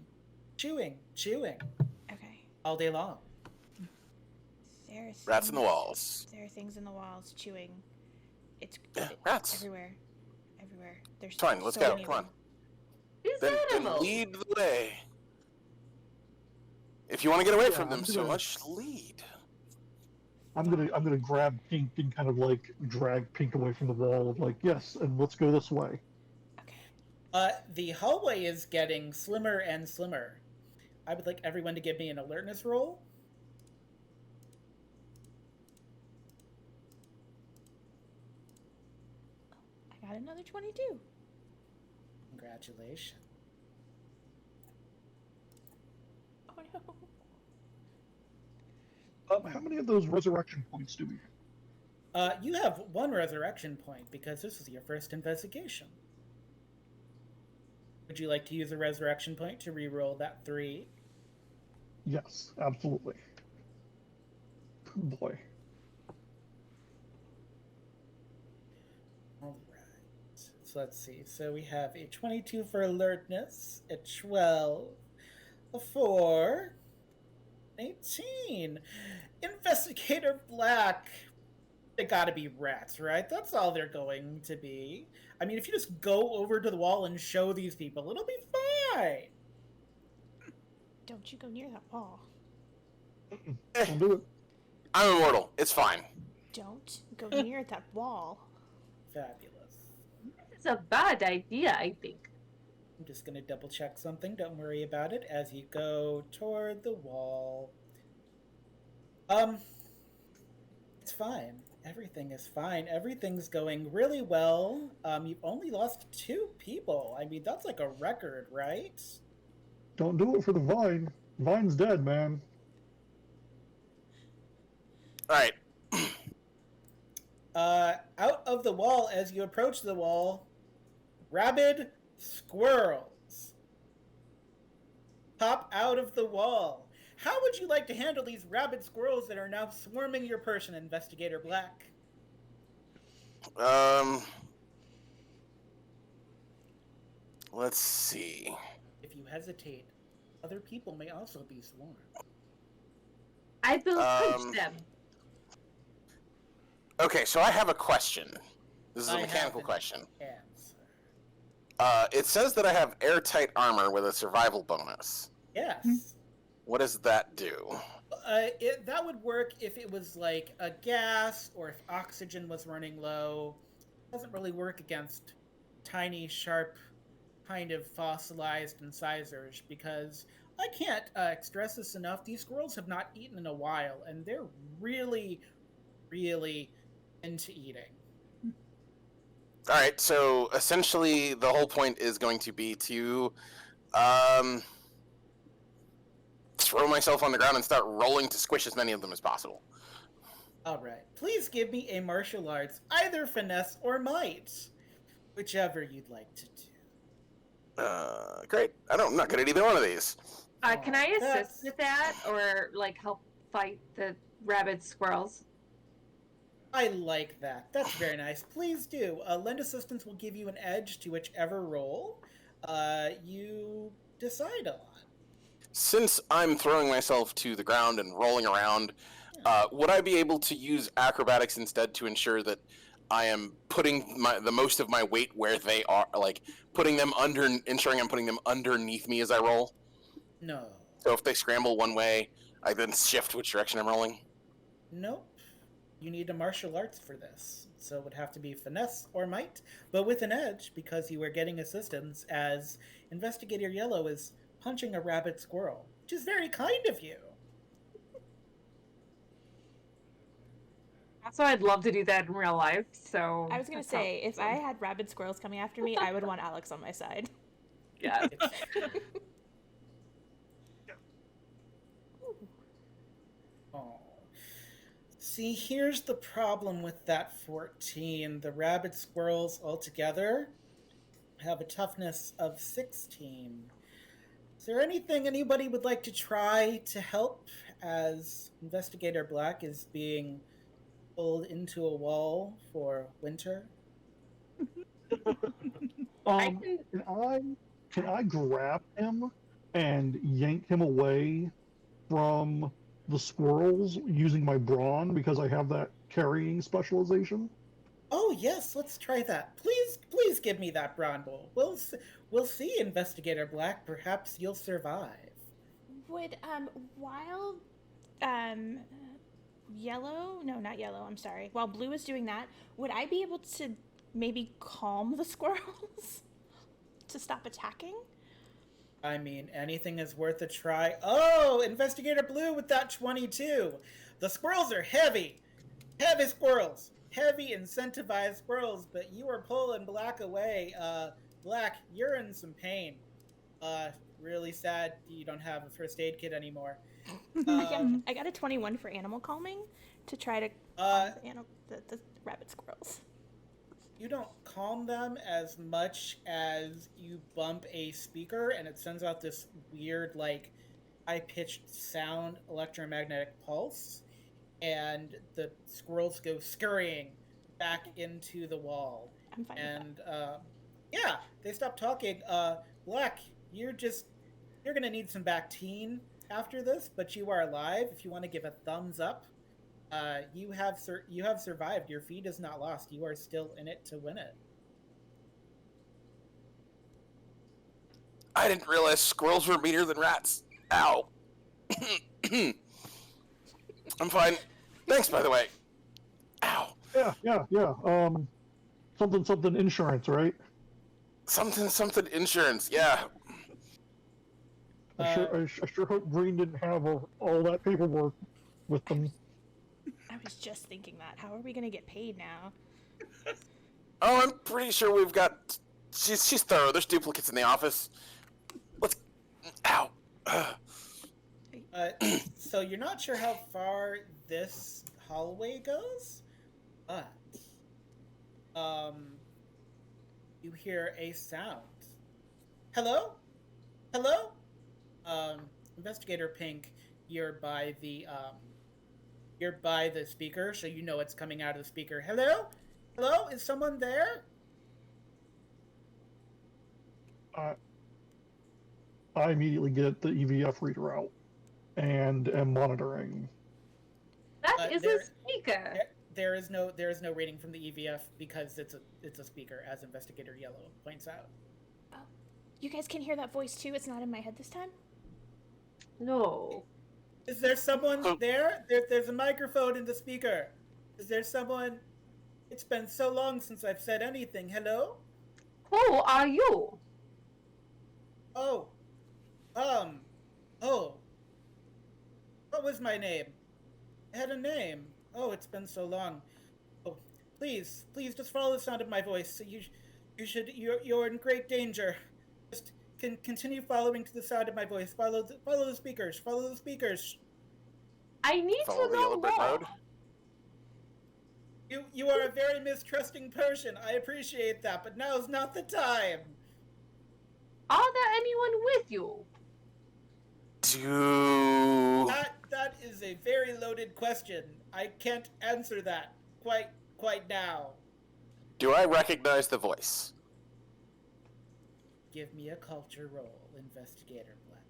Okay. All day long. Rats in the walls. There are things in the walls chewing. It's rats. Everywhere. There's fine. Let's go. Come on. Then lead the way. If you want to get away from them so much, lead. I'm gonna grab Pink and kind of like drag Pink away from the wall. Like, yes, and let's go this way. Okay. The hallway is getting slimmer and slimmer. I would like everyone to give me an alertness roll. I got another 22. Congratulations. Oh no. How many of those resurrection points do we have? You have 1 resurrection point because this is your first investigation. Would you like to use a resurrection point to re-roll that 3? Yes, absolutely. Boy. All right. So let's see. So we have a 22 for alertness, a 12, a 4, 18. Investigator Black. They gotta be rats, right? That's all they're going to be. I mean, if you just go over to the wall and show these people, it'll be fine. Don't you go near that wall. Don't do it. I'm immortal. It's fine. Don't go near that wall. Fabulous. It's a bad idea, I think. I'm just gonna double check something. Don't worry about it as you go toward the wall. It's fine. Everything is fine. Everything's going really well. You've only lost 2 people. I mean, that's like a record, right? Don't do it for the vine. Vine's dead, man. All right. Out of the wall, as you approach the wall, rabid squirrels pop out of the wall. How would you like to handle these rabid squirrels that are now swarming your person, Investigator Black? Let's see. If you hesitate, other people may also be swarmed. I will punch them. Okay, so I have a question. This is a I mechanical have an question. answer. It says that I have airtight armor with a survival bonus. Yes. What does that do? That would work if it was like a gas or if oxygen was running low. It doesn't really work against tiny, sharp, kind of fossilized incisors because I can't stress this enough. These squirrels have not eaten in a while and they're really, really into eating. All right, so essentially the whole point is going to be to throw myself on the ground and start rolling to squish as many of them as possible. All right. Please give me a martial arts, either finesse or might, whichever you'd like to do. Great. I'm not good at either one of these. Can I That's- assist with that, or like help fight the rabid squirrels? I like that. That's very nice. Please do. Lend assistance will give you an edge to whichever roll you decide on. Since I'm throwing myself to the ground and rolling around, would I be able to use acrobatics instead to ensure that I am putting the most of my weight where they are, like ensuring I'm putting them underneath me as I roll? No. So if they scramble one way, I then shift which direction I'm rolling? Nope. You need a martial arts for this. So it would have to be finesse or might, but with an edge because you are getting assistance as Investigator Yellow is punching a rabid squirrel, which is very kind of you. Also, I'd love to do that in real life. So I was gonna that say, sounds if I had rabid squirrels coming after me, I would want Alex on my side. yeah. Oh. See, here's the problem with that 14. The rabid squirrels altogether have a toughness of 16. Is there anything anybody would like to try to help as Investigator Black is being pulled into a wall for winter? Can I grab him and yank him away from the squirrels using my brawn because I have that carrying specialization? Oh yes, let's try that. Please give me that brawn bowl. We'll see, Investigator Black. Perhaps you'll survive. Would while yellow? No, not yellow. I'm sorry. While blue is doing that, would I be able to maybe calm the squirrels to stop attacking? I mean, anything is worth a try. Oh, Investigator Blue with that 22. The squirrels are heavy. Heavy squirrels. Heavy incentivized squirrels, but you are pulling Black away. Black, you're in some pain. Really sad you don't have a first aid kit anymore. I got a 21 for animal calming to try to calm the rabbit squirrels. You don't calm them as much as you bump a speaker and it sends out this weird, like, high-pitched sound electromagnetic pulse, and the squirrels go scurrying back into the wall. I'm fine and yeah, they stop talking. Black, you're gonna need some Bactine after this, but you are alive. If you want to give a thumbs up, you have survived. Your feed is not lost. You are still in it to win it. I didn't realize squirrels were meaner than rats. Ow. I'm fine. Thanks, by the way. Ow. Yeah. Something insurance, right? Something insurance. Yeah. I sure hope Green didn't have all that paperwork with them. I was just thinking that. How are we gonna get paid now? Oh, I'm pretty sure we've got. She's thorough. There's duplicates in the office. Let's. Ow. So you're not sure how far this hallway goes, but you hear a sound. Hello? Investigator Pink, you're by the speaker, so you know it's coming out of the speaker. Hello? Is someone there? I immediately get the EVF reader out and am monitoring. That is a speaker. There is no rating from the EVF because it's a speaker, as Investigator Yellow points out. Oh, you guys can hear that voice too? It's not in my head this time? No. Is there someone there? There's a microphone in the speaker. Is there someone? It's been so long since I've said anything. Hello? Who are you? Oh. What was my name? I had a name. Oh, it's been so long. Oh, please, just follow the sound of my voice. You're in great danger. Just continue following to the sound of my voice. Follow the speakers. I need Follow to the know yellow brick more. road. You are a very mistrusting person. I appreciate that, but now's not the time. Are there anyone with you? That is a very loaded question. I can't answer that quite now. Do I recognize the voice? Give me a culture roll, Investigator Black.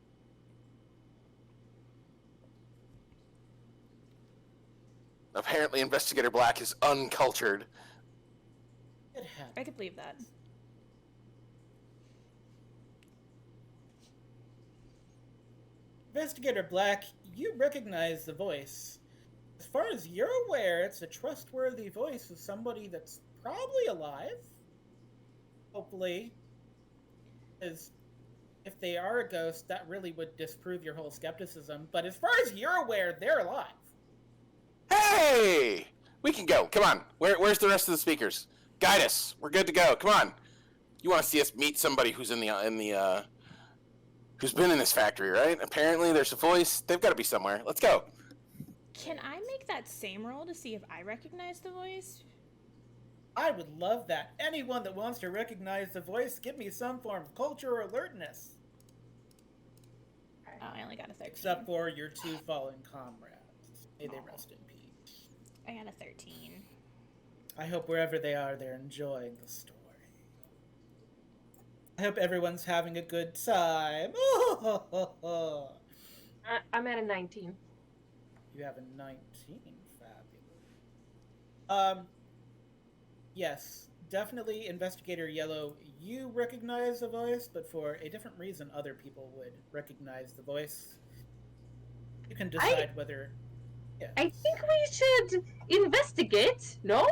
Apparently, Investigator Black is uncultured. It happens. I could believe that. Investigator Black, you recognize the voice. As far as you're aware, it's a trustworthy voice of somebody that's probably alive. Hopefully. Because if they are a ghost, that really would disprove your whole skepticism. But as far as you're aware, they're alive. Hey! We can go. Come on. Where's the rest of the speakers? Guide us. We're good to go. Come on. You want to see us meet somebody who's who's been in this factory, right? Apparently there's a voice. They've got to be somewhere. Let's go. Can I make that same roll to see if I recognize the voice? I would love that. Anyone that wants to recognize the voice, give me some form of culture or alertness. Oh, I only got a 13. Except for your two fallen comrades. May they rest in peace. I got a 13. I hope wherever they are, they're enjoying the story. I hope everyone's having a good time. I'm at a 19. You have a 19. Fabulous. Yes, definitely Investigator Yellow, you recognize the voice, but for a different reason other people would recognize the voice. You can decide whether... Yes. I think we should investigate, no?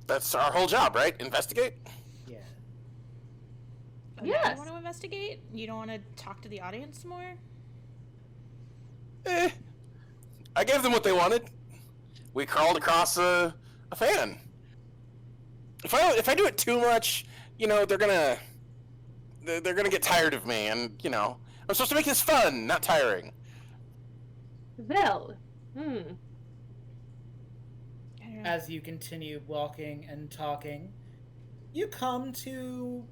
That's our whole job, right? Investigate? Yeah. Oh, Yes. now you want to investigate? You don't want to talk to the audience more? I gave them what they wanted. We crawled across a fan. If I do it too much, they're gonna get tired of me, and I'm supposed to make this fun, not tiring. Well, I don't know. As you continue walking and talking, you come to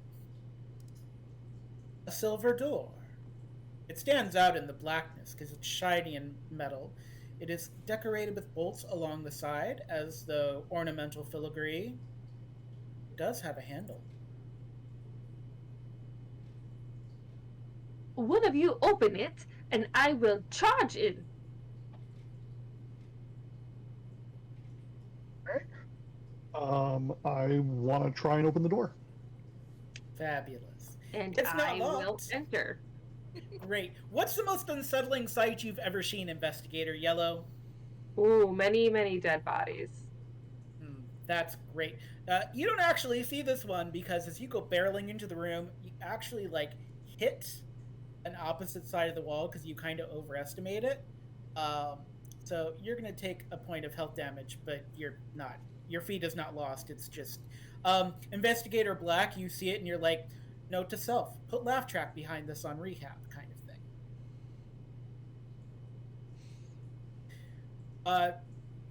a silver door. It stands out in the blackness because it's shiny and metal. It is decorated with bolts along the side as the ornamental filigree. It does have a handle. One of you open it, and I will charge in. I want to try and open the door. Fabulous. And It's not I will locked. enter. Great. What's the most unsettling sight you've ever seen, Investigator Yellow? ooh, many, many dead bodies. That's great. You don't actually see this one because as you go barreling into the room, you actually hit an opposite side of the wall because you kind of overestimate it. So you're gonna take a point of health damage, but you're not. Your feet is not lost. It's just Investigator Black. You see it and you're like, note to self: put laugh track behind this on rehab, kind of thing.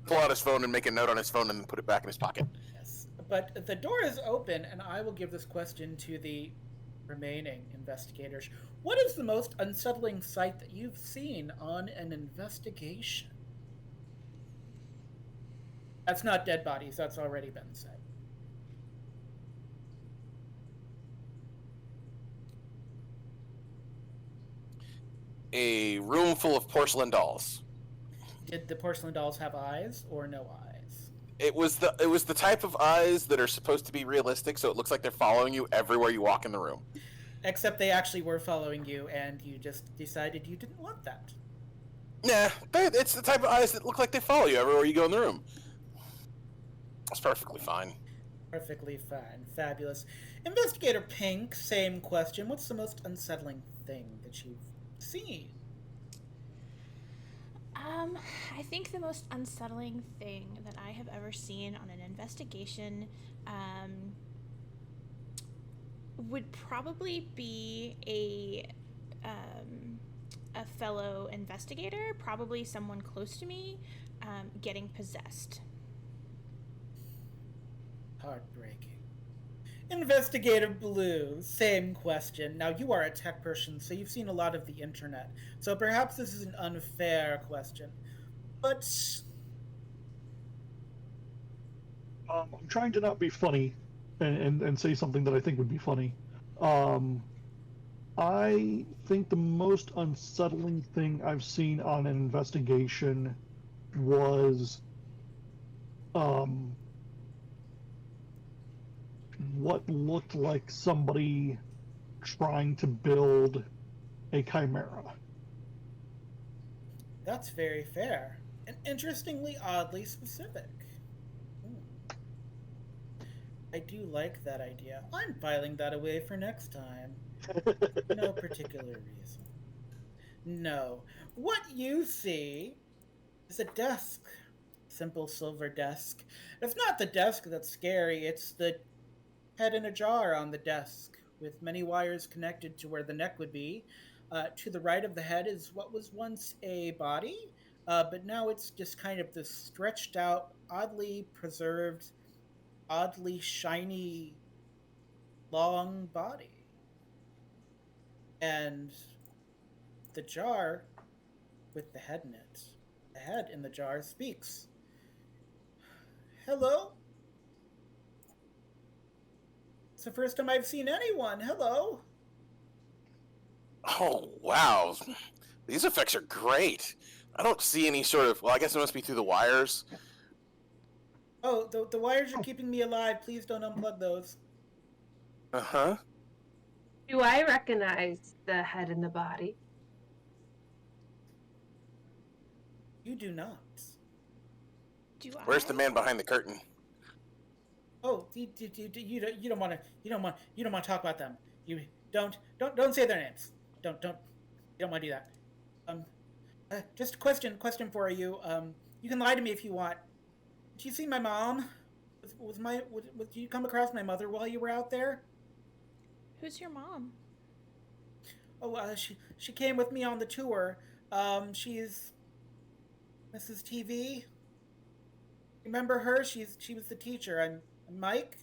Pull out his phone and make a note on his phone and then put it back in his pocket. Yes, but the door is open, and I will give this question to the remaining investigators. What is the most unsettling sight that you've seen on an investigation? That's not dead bodies. That's already been said. A room full of porcelain dolls. Did the porcelain dolls have eyes or no eyes? It was the type of eyes that are supposed to be realistic, so it looks like they're following you everywhere you walk in the room. Except they actually were following you, and you just decided you didn't want that. Nah, it's the type of eyes that look like they follow you everywhere you go in the room. That's perfectly fine. Perfectly fine. Fabulous. Investigator Pink, same question. What's the most unsettling thing that you've seen? I think the most unsettling thing that I have ever seen on an investigation would probably be a fellow investigator, probably someone close to me, getting possessed. Heartbreaking. Investigator Blue, same question. Now, you are a tech person, so you've seen a lot of the internet. So perhaps this is an unfair question. But I'm trying to not be funny and say something that I think would be funny. I think the most unsettling thing I've seen on an investigation was what looked like somebody trying to build a chimera. that's very fair. And interestingly, oddly specific. I do like that idea. I'm filing that away for next time. No particular reason. No. What you see is a desk. Simple silver desk. It's not the desk that's scary, it's the head in a jar on the desk, with many wires connected to where the neck would be. To the right of the head is what was once a body, but now it's just kind of this stretched out, oddly preserved, oddly shiny, long body. And the jar with the head in it, the head in the jar speaks. Hello? It's the first time I've seen anyone. Hello? Oh, wow. These effects are great. I don't see any sort of... Well, I guess it must be through the wires. Oh, the wires are keeping me alive. Please don't unplug those. Uh-huh. Do I recognize the head and the body? You do not. Where's the man behind the curtain? Oh, you don't want to talk about them. You don't say their names. You don't want to do that. Just a question for you. You can lie to me if you want. Did you see my mom? Did you come across my mother while you were out there? Who's your mom? she came with me on the tour. She's Mrs. TV. Remember her? She was the teacher. I'm Mike.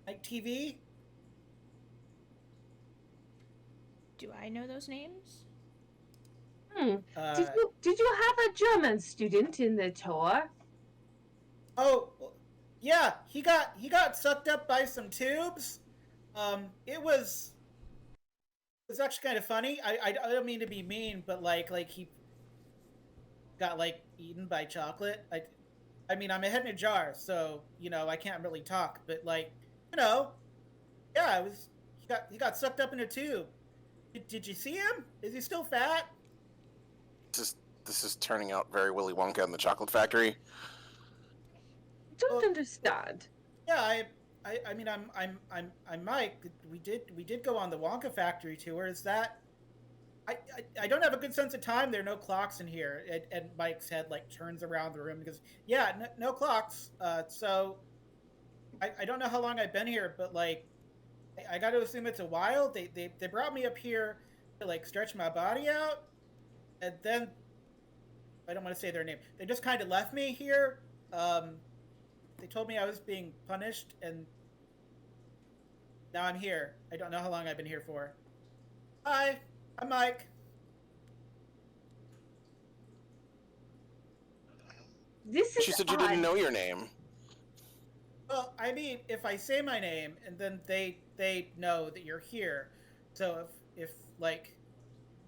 Mike TV. Do I know those names? Did you have a German student in the tour? Oh, yeah. He got sucked up by some tubes. It was actually kind of funny. I don't mean to be mean, but like he got like eaten by chocolate. I mean, I'm a head in a jar, so I can't really talk. But like, yeah, it was. He got sucked up in a tube. Did you see him? Is he still fat? This is turning out very Willy Wonka in the Chocolate Factory. Don't understand. Yeah, I mean, I'm Mike. We did go on the Wonka Factory tour. Is that? I don't have a good sense of time. There are no clocks in here. And Mike's head like turns around the room and goes, "Yeah, no clocks." So I don't know how long I've been here, but like I got to assume it's a while. They brought me up here to like stretch my body out, and then I don't want to say their name. They just kind of left me here. They told me I was being punished, and now I'm here. I don't know how long I've been here for. Hi, I'm Mike. This is She said you didn't know your name. Well, I mean, if I say my name and then they know that you're here, so if like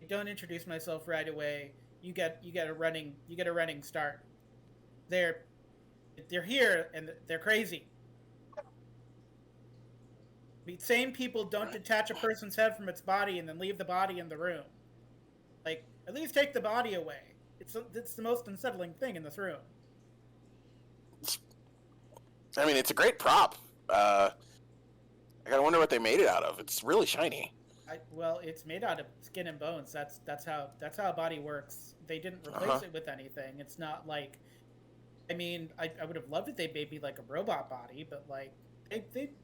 I don't introduce myself right away, you get a running start. They're here and they're crazy. I mean, sane people don't detach a person's head from its body and then leave the body in the room. Like, at least take the body away. It's the most unsettling thing in this room. I mean, it's a great prop. I gotta wonder what they made it out of. It's really shiny. Well, it's made out of skin and bones. That's how a body works. They didn't replace it with anything. It's not like, I mean, I would have loved it. They made me like a robot body, but like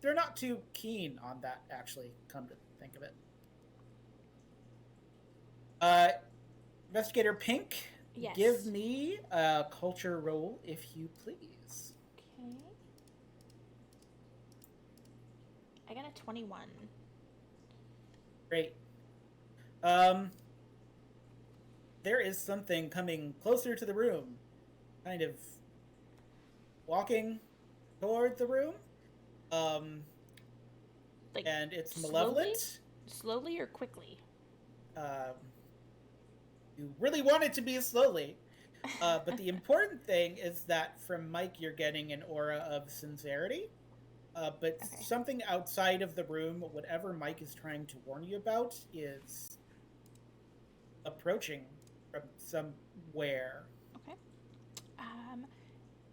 they're not too keen on that. Actually, come to think of it. Investigator Pink, Yes. give me a culture roll, if you please. Okay. I got a 21. Great. There is something coming closer to the room, kind of walking toward the room. Like, And it's malevolent. Slowly or quickly? You really want it to be slowly. But the important thing is that from Mike, you're getting an aura of sincerity. But Okay. something outside of the room, whatever Mike is trying to warn you about, is approaching from somewhere. Okay.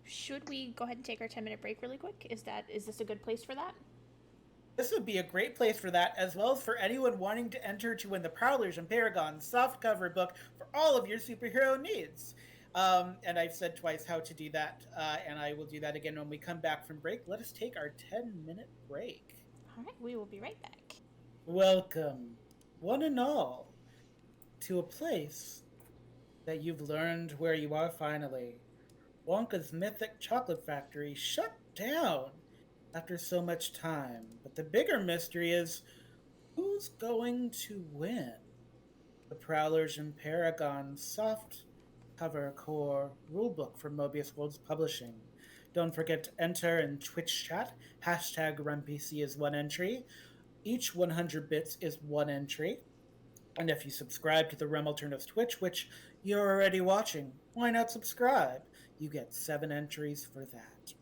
Should we go ahead and take our 10-minute break really quick? Is this a good place for that? This would be a great place for that, as well as for anyone wanting to enter to win the Prowlers and Paragons softcover book for all of your superhero needs. And I've said twice how to do that, and I will do that again when we come back from break. Let us take our 10-minute break. All right, we will be right back. Welcome, one and all, to a place that you've learned where you are finally. Wonka's mythic chocolate factory shut down after so much time. But the bigger mystery is, who's going to win? The Prowlers and Paragons soft cover core rulebook from Mobius Worlds Publishing. Don't forget to enter in Twitch chat. #RunPC is one entry. Each 100 bits is one entry. And if you subscribe to the Realm Alternis Twitch, which you're already watching, why not subscribe? You get 7 entries for that.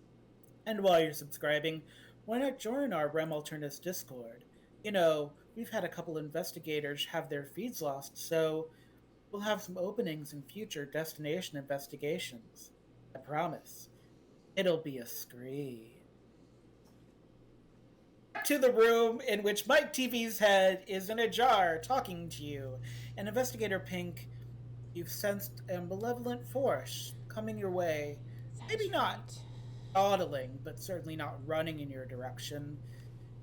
And while you're subscribing, why not join our Realm Alternis Discord? You know, we've had a couple investigators have their feeds lost, so we'll have some openings in future destination investigations. I promise. It'll be a scream. To the room in which Mike TV's head is in a jar talking to you. And Investigator Pink, you've sensed a malevolent force coming your way. Maybe not dawdling, but certainly not running in your direction.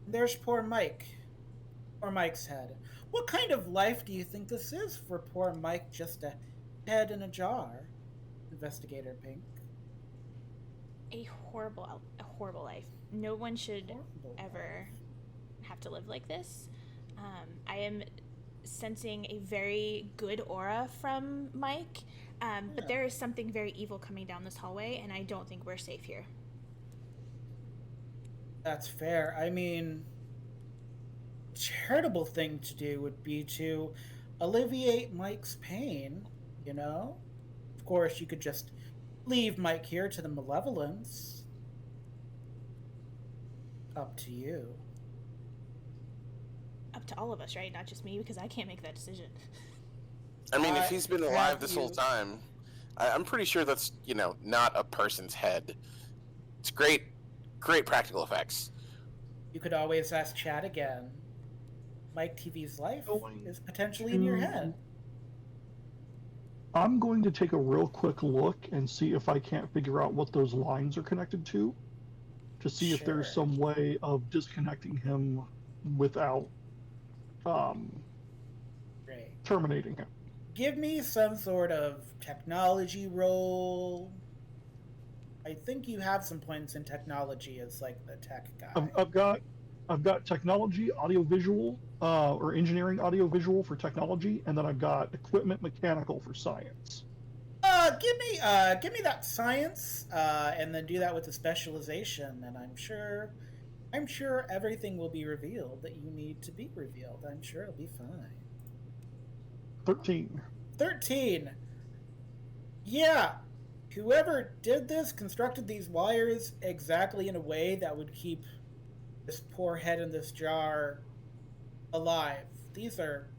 And there's poor Mike. Poor Mike's head. What kind of life do you think this is for poor Mike, just a head in a jar? Investigator Pink. A horrible life. No one should Horrible ever have to live like this. I am sensing a very good aura from Mike, but there is something very evil coming down this hallway, and I don't think we're safe here. That's fair. I mean, charitable thing to do would be to alleviate Mike's pain, you know? Of course, you could just leave Mike here to the malevolence. Up to you. Up to all of us, right? Not just me, because I can't make that decision. I mean, if he's been alive have this whole you- time, I'm pretty sure that's, not a person's head. It's great practical effects. You could always ask Chad again. Mike TV's life Going is potentially in your head. I'm going to take a real quick look and see if I can't figure out what those lines are connected to see if there's Sure. some way of disconnecting him without Great. terminating him. Give me some sort of technology roll. I think you have some points in technology as like the tech guy. I've got technology, audiovisual, or engineering audiovisual for technology, and then I've got equipment mechanical for science. Give me that science, and then do that with the specialization, and I'm sure everything will be revealed that you need to be revealed. I'm sure it'll be fine. 13. 13. Yeah. Whoever did this constructed these wires exactly in a way that would keep this poor head in this jar alive. These are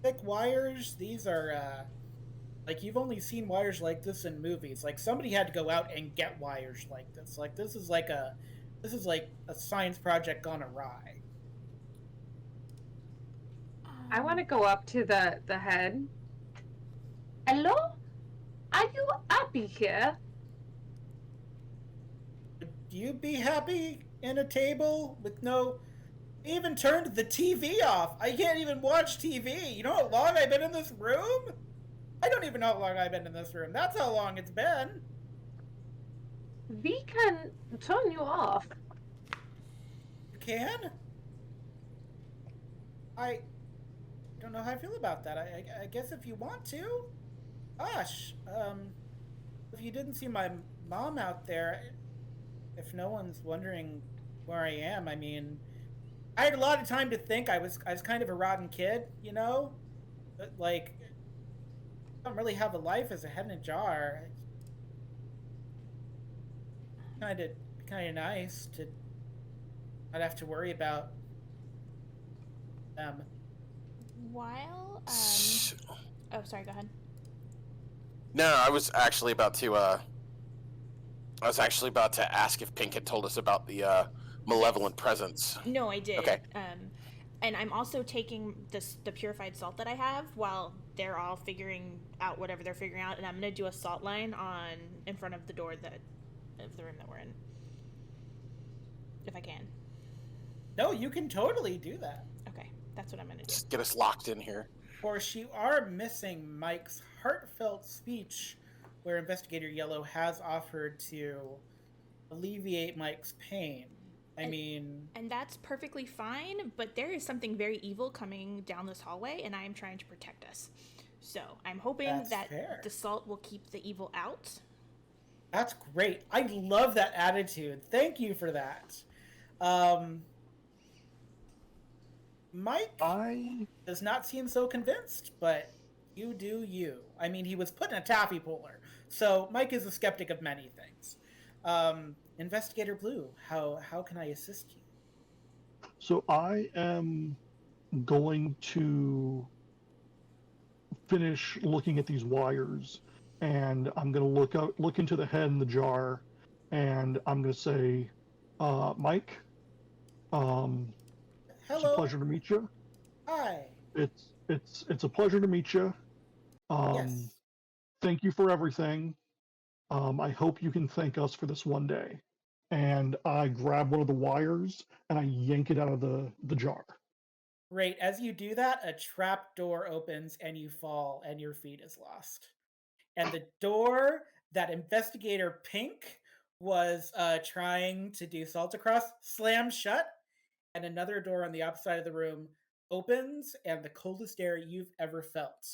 thick wires. These are, like, you've only seen wires like this in movies. Like, somebody had to go out and get wires like this. Like, this is like a science project gone awry. I want to go up to the head. Hello? Are you happy here? Would you be happy in a table with no... I even turned the TV off. I can't even watch TV. You know how long I've been in this room? I don't even know how long I've been in this room. That's how long it's been. We can turn you off. You can? I don't know how I feel about that. I guess if you want to. Gosh, if you didn't see my mom out there, if no one's wondering where I am, I mean, I had a lot of time to think. I was kind of a rotten kid, you know? But, like, I don't really have a life as a head in a jar. Kind of nice to not have to worry about them. While oh, sorry, go ahead. No, I was actually about to ask if Pink had told us about the malevolent presence. No, I did. Okay. And I'm also taking the purified salt that I have while they're all figuring out whatever they're figuring out, and I'm gonna do a salt line in front of the door of the room that we're in, if I can. No, you can totally do that. Okay, that's what I'm gonna do. Just get us locked in here. Of course, you are missing Mike's heartfelt speech where Investigator Yellow has offered to alleviate Mike's pain. And that's perfectly fine, but there is something very evil coming down this hallway, and I am trying to protect us. So I'm hoping That's that fair. the salt will keep the evil out. That's great. I love that attitude. Thank you for that. Mike does not seem so convinced, but you do you. I mean, he was put in a taffy puller, so Mike is a skeptic of many things. Investigator Blue, how can I assist you? So I am going to finish looking at these wires, and I'm going to look into the head in the jar, and I'm going to say, Mike, it's a Hello. pleasure to meet you. Hi. It's a pleasure to meet you. Yes. Thank you for everything. I hope you can thank us for this one day. And I grab one of the wires and I yank it out of the jar. Right, as you do that, a trap door opens and you fall and your feet is lost. And the door that Investigator Pink was trying to do salt across slams shut, and another door on the opposite side of the room opens, and the coldest air you've ever felt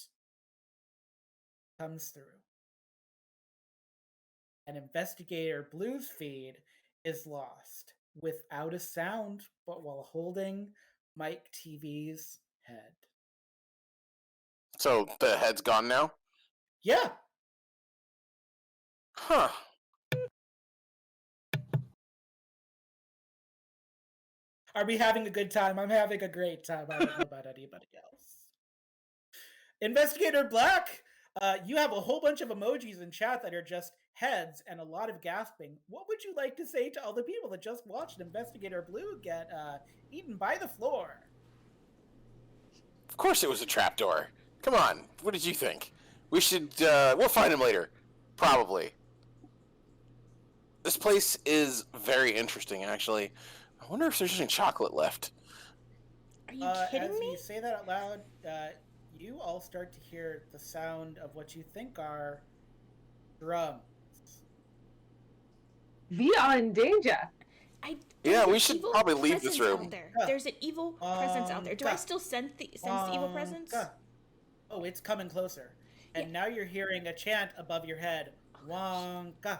comes through. And Investigator Blue's feed is lost without a sound, but while holding Mike TV's head. So the head's gone now? Yeah. Huh. Are we having a good time? I'm having a great time. I don't know about anybody else. Investigator Black, you have a whole bunch of emojis in chat that are just heads and a lot of gasping. What would you like to say to all the people that just watched Investigator Blue get eaten by the floor? Of course it was a trapdoor. Come on, what did you think? We should, we'll find him later. Probably. This place is very interesting, actually. I wonder if there's any chocolate left. Are you kidding as me? you say that out loud, you all start to hear the sound of what you think are drums. We are in danger. Yeah, we should probably leave this room. Out there. There's an evil presence out there. Do I still sense the evil presence? Oh, it's coming closer. And now you're hearing a chant above your head. Wonka.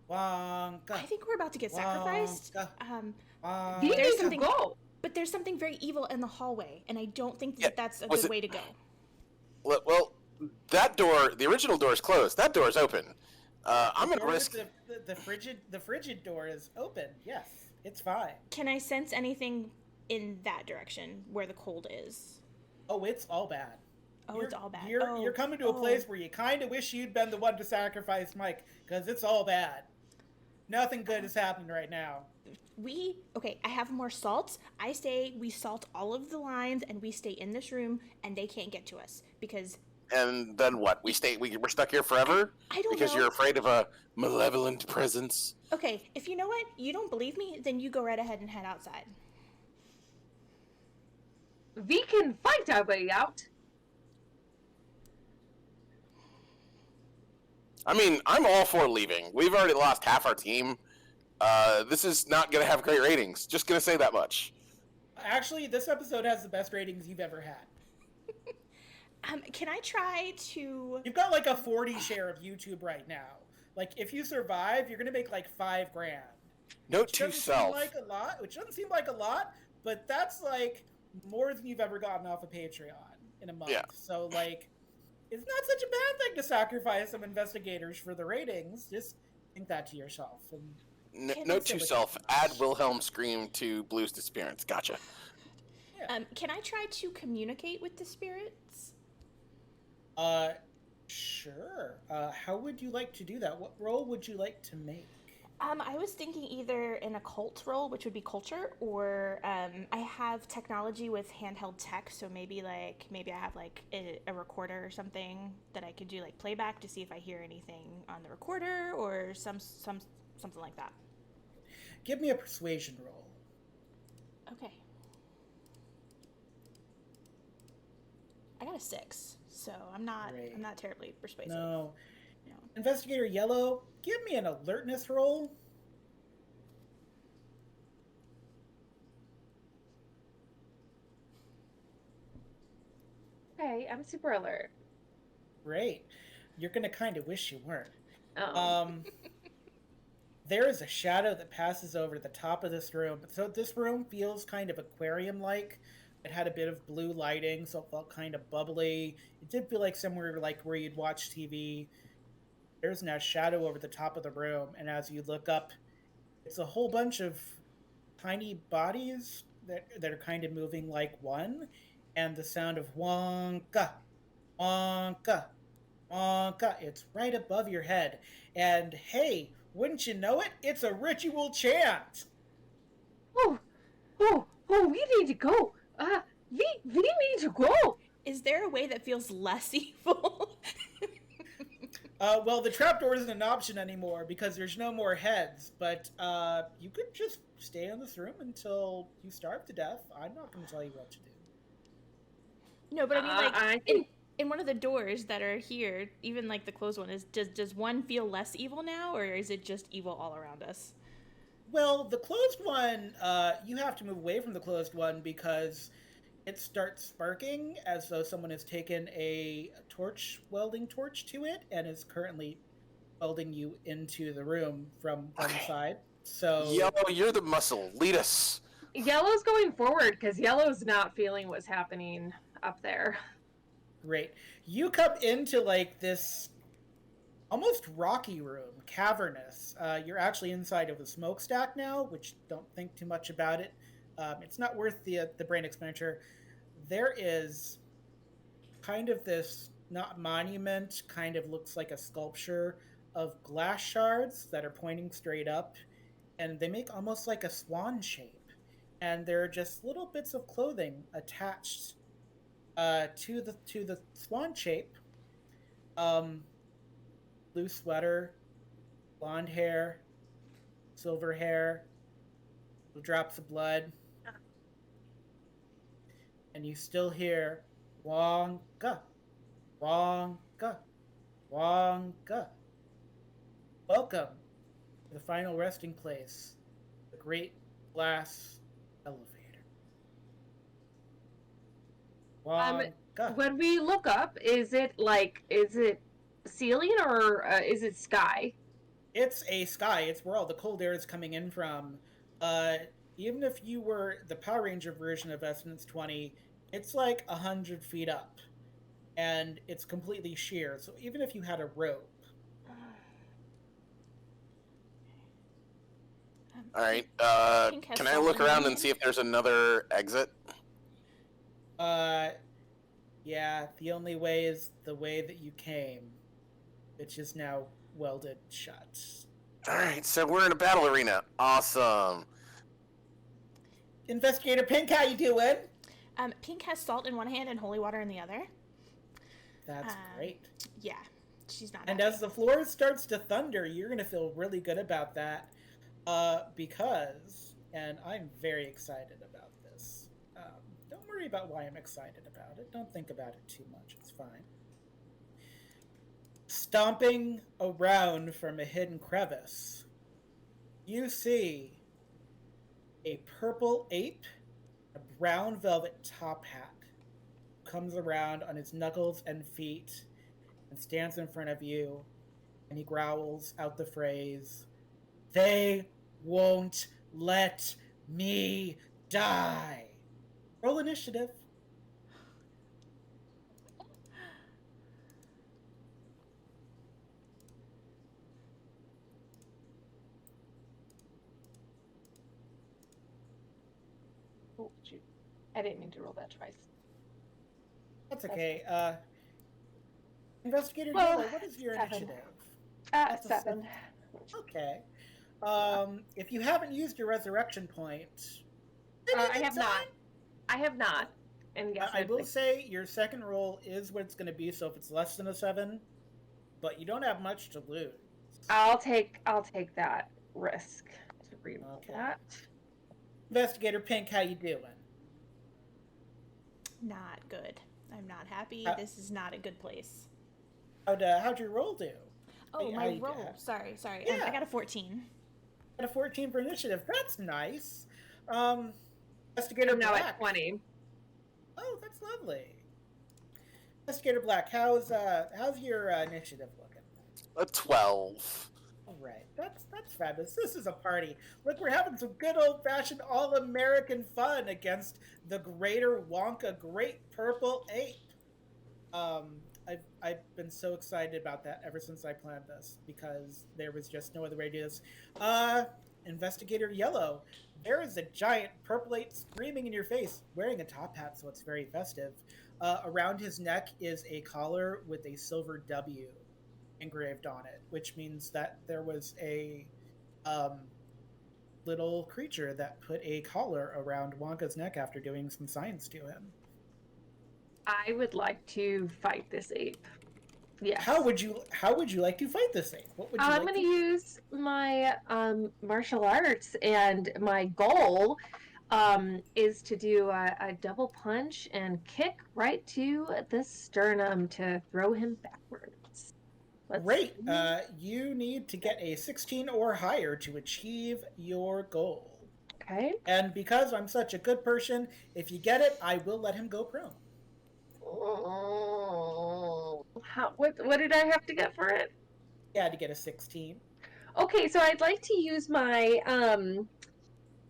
Wonka. I think we're about to get sacrificed. We need to go. But there's something very evil in the hallway, and I don't think that that's a good way to go. Well, that door, the original door is closed. That door is open. I'm going to risk... The frigid door is open. Yes, it's fine. Can I sense anything in that direction where the cold is? Oh, it's all bad. It's all bad. You're coming to a place where you kind of wish you'd been the one to sacrifice Mike, because it's all bad. Nothing good is happening right now. I have more salt. I say we salt all of the lines and we stay in this room and they can't get to us because... And then what? We're stuck here forever? I don't know. Because you're afraid of a malevolent presence? Okay, if you know what, you don't believe me, then you go right ahead and head outside. We can fight our way out. I mean, I'm all for leaving. We've already lost half our team. This is not going to have great ratings. Just going to say that much. Actually, this episode has the best ratings you've ever had. Can I try to... You've got like a 40 share of YouTube right now. Like, if you survive, you're going to make like $5,000. Note to self. Which doesn't seem like a lot, but that's like more than you've ever gotten off of Patreon in a month. Yeah. So, like, it's not such a bad thing to sacrifice some investigators for the ratings. Just think that to yourself. And note to self, add Wilhelm scream to Blue's disappearance. Gotcha. Yeah. Can I try to communicate with the spirits? Sure. How would you like to do that? What role would you like to make? I was thinking either an occult role, which would be culture, or I have technology with handheld tech, so maybe I have like a recorder or something that I could do like playback to see if I hear anything on the recorder or something like that. Give me a persuasion roll. Okay. I got a 6, so I'm not terribly persuasive. No. Investigator Yellow, give me an alertness roll. Okay, I'm super alert. Great. You're gonna kind of wish you weren't. Oh. There is a shadow that passes over the top of this room. So this room feels kind of aquarium-like. It had a bit of blue lighting, so it felt kind of bubbly. It did feel like somewhere like where you'd watch TV. There's now a shadow over the top of the room, and as you look up, it's a whole bunch of tiny bodies that are kind of moving like one, and the sound of wonka, wonka, wonka. It's right above your head, and hey, wouldn't you know it? It's a ritual chant. Oh, we need to go. We need to go. Is there a way that feels less evil? Well, the trapdoor isn't an option anymore because there's no more heads, but you could just stay in this room until you starve to death. I'm not going to tell you what to do. No, but I mean, like, I think in one of the doors that are here, even like the closed one, does one feel less evil now, or is it just evil all around us? Well, the closed one, you have to move away from the closed one because it starts sparking as though someone has taken a welding torch to it, and is currently welding you into the room from one side. So, Yellow, you're the muscle. Lead us. Yellow's going forward because Yellow's not feeling what's happening up there. great. You come into like this almost rocky room, cavernous. You're actually inside of a smokestack now, which don't think too much about it. It's not worth the brain expenditure. There is kind of this not monument, kind of looks like a sculpture of glass shards that are pointing straight up, and they make almost like a swan shape. And there are just little bits of clothing attached to the swan shape. Blue sweater, blonde hair, silver hair, drops of blood, and you still hear Wonka, Wonka, Wonka. Welcome to the final resting place, the Great Glass Elevator. Wonka. When we look up, is it ceiling or is it sky? It's a sky. It's where all the cold air is coming in from. Even if you were the Power Ranger version of Essence 20, it's like 100 feet up. And it's completely sheer. So even if you had a rope. All right. Can I look around and see if there's another exit? Yeah, the only way is the way that you came, which is now welded shut. All right, so we're in a battle arena. Awesome. Investigator Pink, how you doing? Pink has salt in one hand and holy water in the other. That's great. Yeah, she's not. And happy. as the floor starts to thunder, you're gonna feel really good about that, because, and I'm very excited about this. Don't worry about why I'm excited about it. Don't think about it too much. It's fine. Stomping around from a hidden crevice, you see a purple ape, a brown velvet top hat, comes around on his knuckles and feet and stands in front of you, and he growls out the phrase, "They won't let me die." Roll initiative. Oh, shoot. I didn't mean to roll that twice. That's okay. Investigator Well, Yellow, what is your 7. initiative? That's a 7. Okay. If you haven't used your resurrection point, I have not. I have not. And yes, I will say your second roll is what it's going to be. So if it's less than a 7, but you don't have much to lose. I'll take that risk to read that. Investigator Pink, how you doing? Not good. I'm not happy. This is not a good place. How'd your roll do? Oh, my roll. Sorry. Yeah. I got a 14. Got a 14 for initiative. That's nice. Investigator I'm now Black. at 20. Oh, that's lovely. Investigator Black, how's your initiative looking? A 12. All right, that's fabulous. This is a party. Look, we're having some good old-fashioned all-American fun against the Greater Wonka Great Purple Ape. I've been so excited about that ever since I planned this because there was just no other way to do this. Investigator Yellow, there is a giant purple ape screaming in your face, wearing a top hat, so it's very festive. Around his neck is a collar with a silver W engraved on it, which means that there was a little creature that put a collar around Wonka's neck after doing some science to him. I would like to fight this ape. Yes. How would you like to fight this ape? What would you I'm like going to use my martial arts, and my goal is to do a double punch and kick right to the sternum to throw him backwards. Great. You need to get a 16 or higher to achieve your goal. Okay. And because I'm such a good person, if you get it, I will let him go prone. What did I have to get for it? You had to get a 16. Okay, so I'd like to use my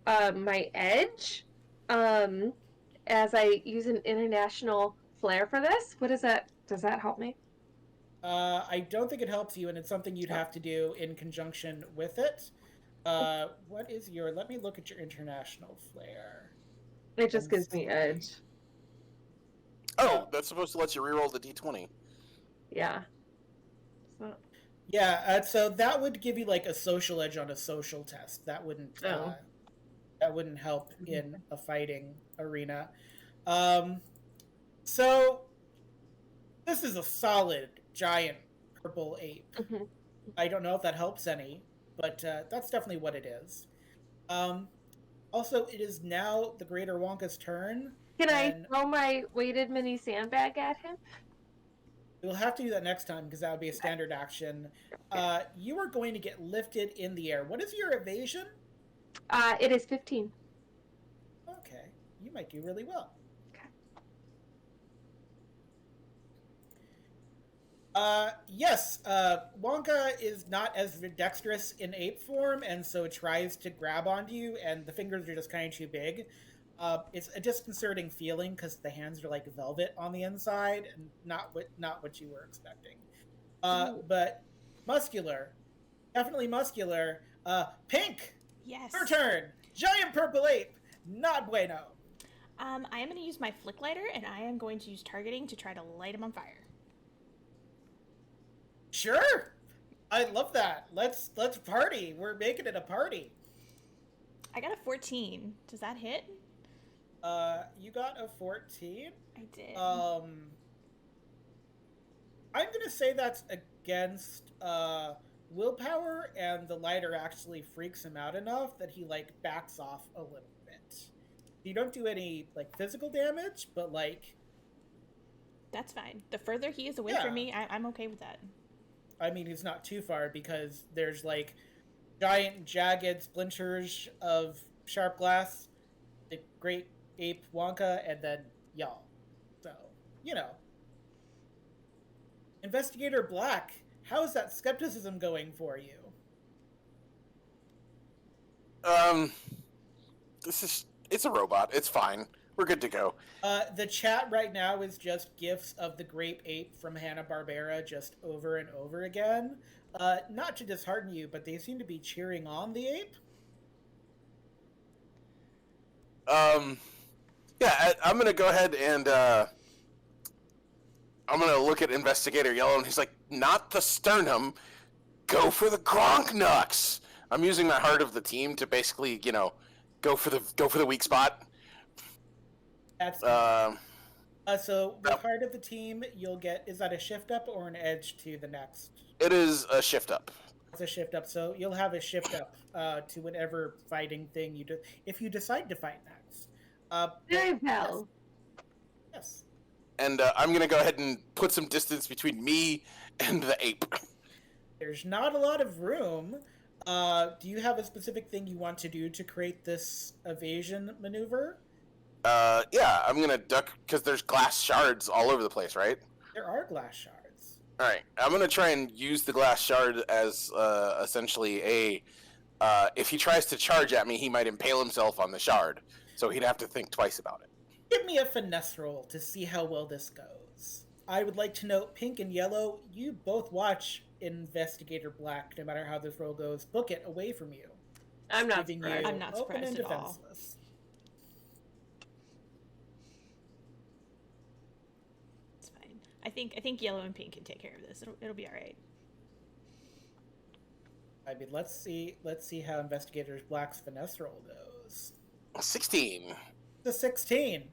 my edge as I use an international flair for this. What is that? Does that help me? I don't think it helps you, and it's something you'd have to do in conjunction with it. What is your... Let me look at your international flair. It just gives me edge. Oh, that's supposed to let you reroll the d20. Yeah. So, Yeah, so that would give you like a social edge on a social test. That wouldn't help in a fighting arena. So this is a solid giant purple ape. mm-hmm. I don't know if that helps any, but that's definitely what it is. Also, it is now the Greater Wonka's turn. Can I throw my weighted mini sandbag at him? We'll have to do that next time because that would be a standard action. You are going to get lifted in the air. What is your evasion? It is 15. Okay, you might do really well. Yes, Wonka is not as dexterous in ape form, and so it tries to grab onto you, and the fingers are just kind of too big. It's a disconcerting feeling because the hands are like velvet on the inside, and not what you were expecting. But muscular, definitely muscular. Pink. Yes. Your turn. Giant purple ape. Not bueno. I am going to use my flick lighter, and I am going to use targeting to try to light him on fire. Sure. I love that. Let's party. We're making it a party. I got a 14. Does that hit? You got a 14? I did. I'm gonna say that's against willpower, and the lighter actually freaks him out enough that he like backs off a little bit. You don't do any like physical damage, but like that's fine. The further he is away from me, I'm okay with that. I mean, he's not too far because there's like giant jagged splinters of sharp glass, the great ape Wonka, and then y'all. So, you know. Investigator Black, how's that skepticism going for you? It's a robot. It's fine. We're good to go. The chat right now is just gifs of the grape ape from Hanna-Barbera just over and over again. Not to dishearten you, but they seem to be cheering on the ape. Yeah, I'm going to go ahead and I'm going to look at Investigator Yellow, and he's like, not the sternum, go for the Gronknucks. I'm using my heart of the team to basically, you know, go for the weak spot. That's so with heart of the team, you'll get, is that a shift up or an edge to the next? It is a shift up. It's a shift up, so you'll have a shift up to whatever fighting thing you do, if you decide to fight next. Very well. Yes. And I'm going to go ahead and put some distance between me and the ape. There's not a lot of room. Do you have a specific thing you want to do to create this evasion maneuver? Yeah, I'm going to duck because there's glass shards all over the place, right? There are glass shards. All right, I'm going to try and use the glass shard as essentially a... if he tries to charge at me, he might impale himself on the shard, so he'd have to think twice about it. Give me a finesse roll to see how well this goes. I would like to note, Pink and Yellow, you both watch Investigator Black, no matter how this roll goes, book it away from you. I'm not surprised. I'm not surprised at all. It's fine. I think Yellow and Pink can take care of this. It'll be all right. I mean, let's see how Investigator Black's finesse roll goes. 16. The 16.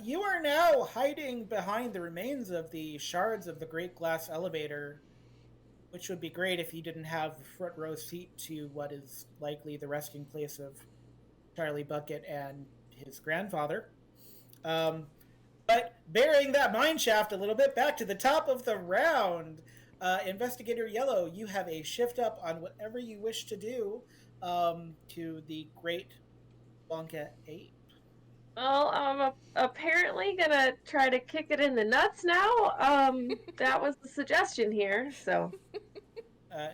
You are now hiding behind the remains of the shards of the Great Glass Elevator, which would be great if you didn't have the front row seat to what is likely the resting place of Charlie Bucket and his grandfather. But burying that mine shaft a little bit, back to the top of the round. Investigator Yellow, you have a shift up on whatever you wish to do to the Great Wonka Ape. Well, I'm apparently gonna try to kick it in the nuts now. That was the suggestion here, so.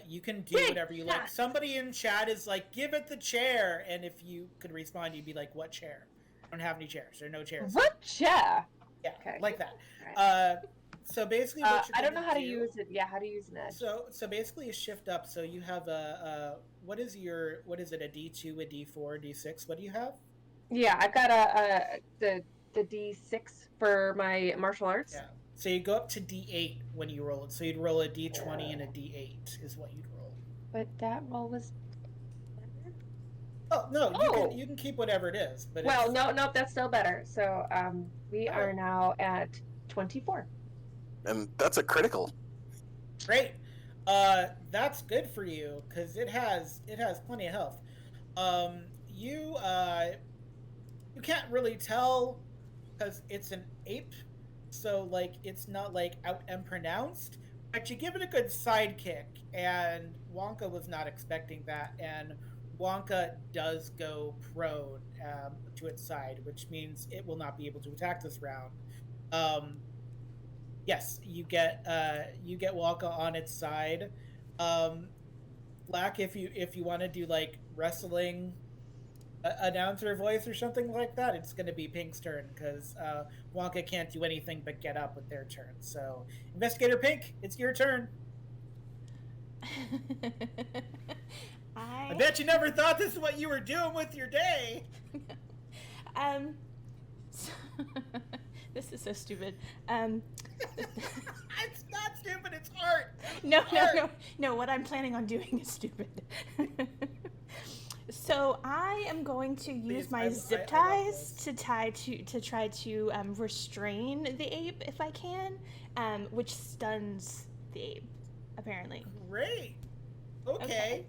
You can do whatever you like. Somebody in chat is like, give it the chair. And if you could respond, you'd be like, what chair? I don't have any chairs. There are no chairs. What chair? Yeah, Okay. like that. Right. So basically, what you're I don't know how to do, use it. Yeah, how to use an edge. So basically, a shift up. So you have what is it? A D2, a D4, D6? What do you have? Yeah, I've got the D6 for my martial arts. Yeah. So you go up to D8 when you roll it. So you'd roll a D20 and a D8 is what you'd roll. But that roll was. Oh no! You can keep whatever it is. But well, no, that's still better. So we are now at 24. And that's a critical. Great. That's good for you because it has plenty of health. You can't really tell because it's an ape, so like it's not like out and pronounced. But you give it a good sidekick, and Wonka was not expecting that, and Wonka does go prone to its side, which means it will not be able to attack this round. Yes, you get Wonka on its side. Black, if you want to do like wrestling announcer voice or something like that, it's going to be Pink's turn because Wonka can't do anything but get up with their turn. So, Investigator Pink, it's your turn. I bet you never thought this is what you were doing with your day. This is so stupid. It's not stupid, it's art. No, what I'm planning on doing is stupid. So I am going to use my zip ties to try to restrain the ape if I can, which stuns the ape, apparently. Great. Okay.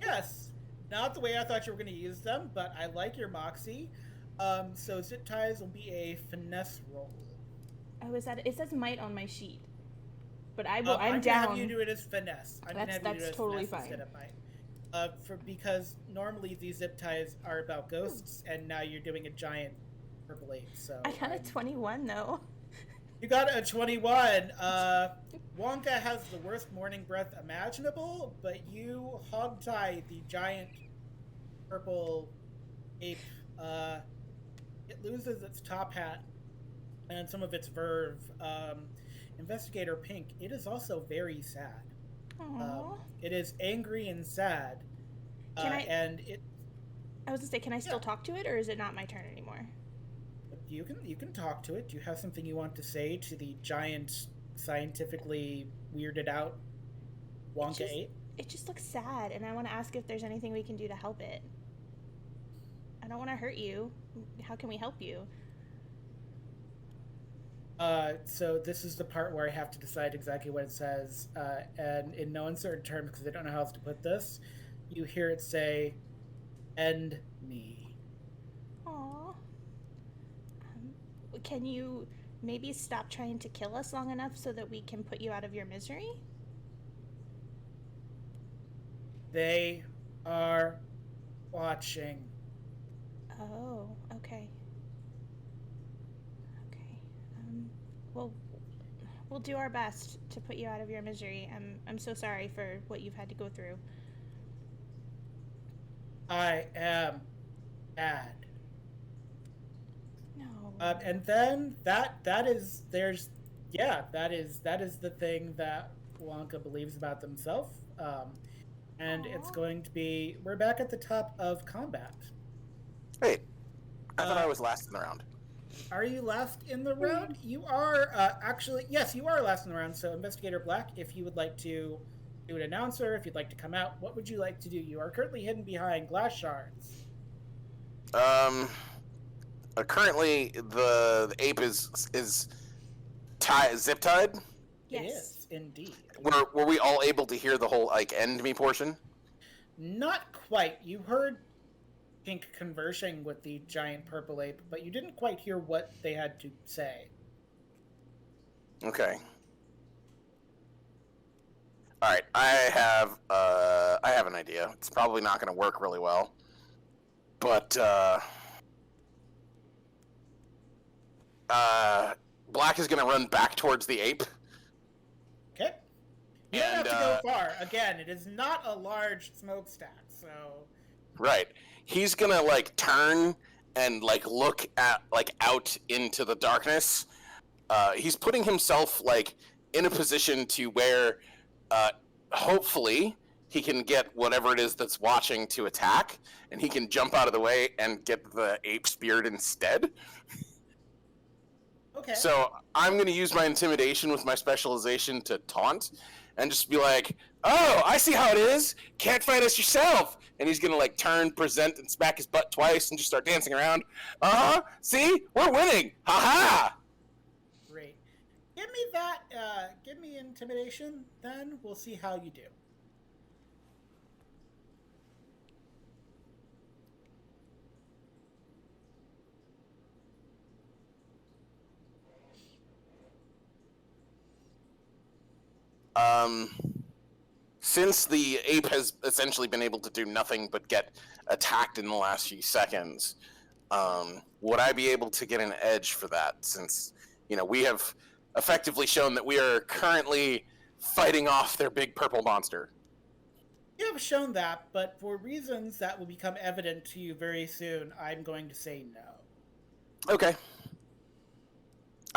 Yes. Not the way I thought you were going to use them, but I like your moxie. So zip ties will be a finesse roll. Oh, is that? It says might on my sheet, but I'm down. I'm gonna have you do it as finesse. That's totally fine. Instead of might. Because normally these zip ties are about ghosts, and now you're doing a giant purple ape. So I got a 21 though. You got a 21. Wonka has the worst morning breath imaginable, but you hogtie the giant purple ape. It loses its top hat and some of its verve. Investigator Pink, it is also very sad. It is angry and sad. I was gonna say, can I still talk to it, or is it not my turn anymore? You can talk to it. Do you have something you want to say to the giant, scientifically weirded out Wonka ape? It just looks sad, and I want to ask if there's anything we can do to help it. I don't want to hurt you. How can we help you? So this is the part where I have to decide exactly what it says, and in no uncertain terms, because I don't know how else to put this, you hear it say, "End me." Aww. Can you maybe stop trying to kill us long enough so that we can put you out of your misery? They are watching. Oh, okay. Well, we'll do our best to put you out of your misery. I'm so sorry for what you've had to go through. I am bad. No. And then that is the thing that Wonka believes about themselves. And it's going to be, we're back at the top of combat. Wait, I thought I was last in the round. Are you last in the round? You are, actually, yes, you are last in the round. So, Investigator Black, if you would like to do an announcer, if you'd like to come out, what would you like to do? You are currently hidden behind glass shards. Currently, the ape is zip tied? Yes. It is, indeed. Were we all able to hear the whole, end me portion? Not quite. You heard Pink conversing with the giant purple ape, but you didn't quite hear what they had to say. Okay. All right, I have an idea. It's probably not going to work really well, but Black is going to run back towards the ape. Okay. You don't have to go far. Again, it is not a large smokestack, so. Right. He's going to like turn and like look at like out into the darkness. He's putting himself like in a position to where hopefully he can get whatever it is that's watching to attack, and he can jump out of the way and get the ape speared instead. Okay. So I'm going to use my intimidation with my specialization to taunt and just be like, oh, I see how it is. Can't fight us yourself. And he's going to like turn, present, and smack his butt twice and just start dancing around. Uh-huh. See? We're winning. Ha-ha. Great. Give me that. Give me intimidation, then we'll see how you do. Since the ape has essentially been able to do nothing but get attacked in the last few seconds, would I be able to get an edge for that? Since, you know, we have effectively shown that we are currently fighting off their big purple monster. You have shown that, but for reasons that will become evident to you very soon, I'm going to say no. Okay.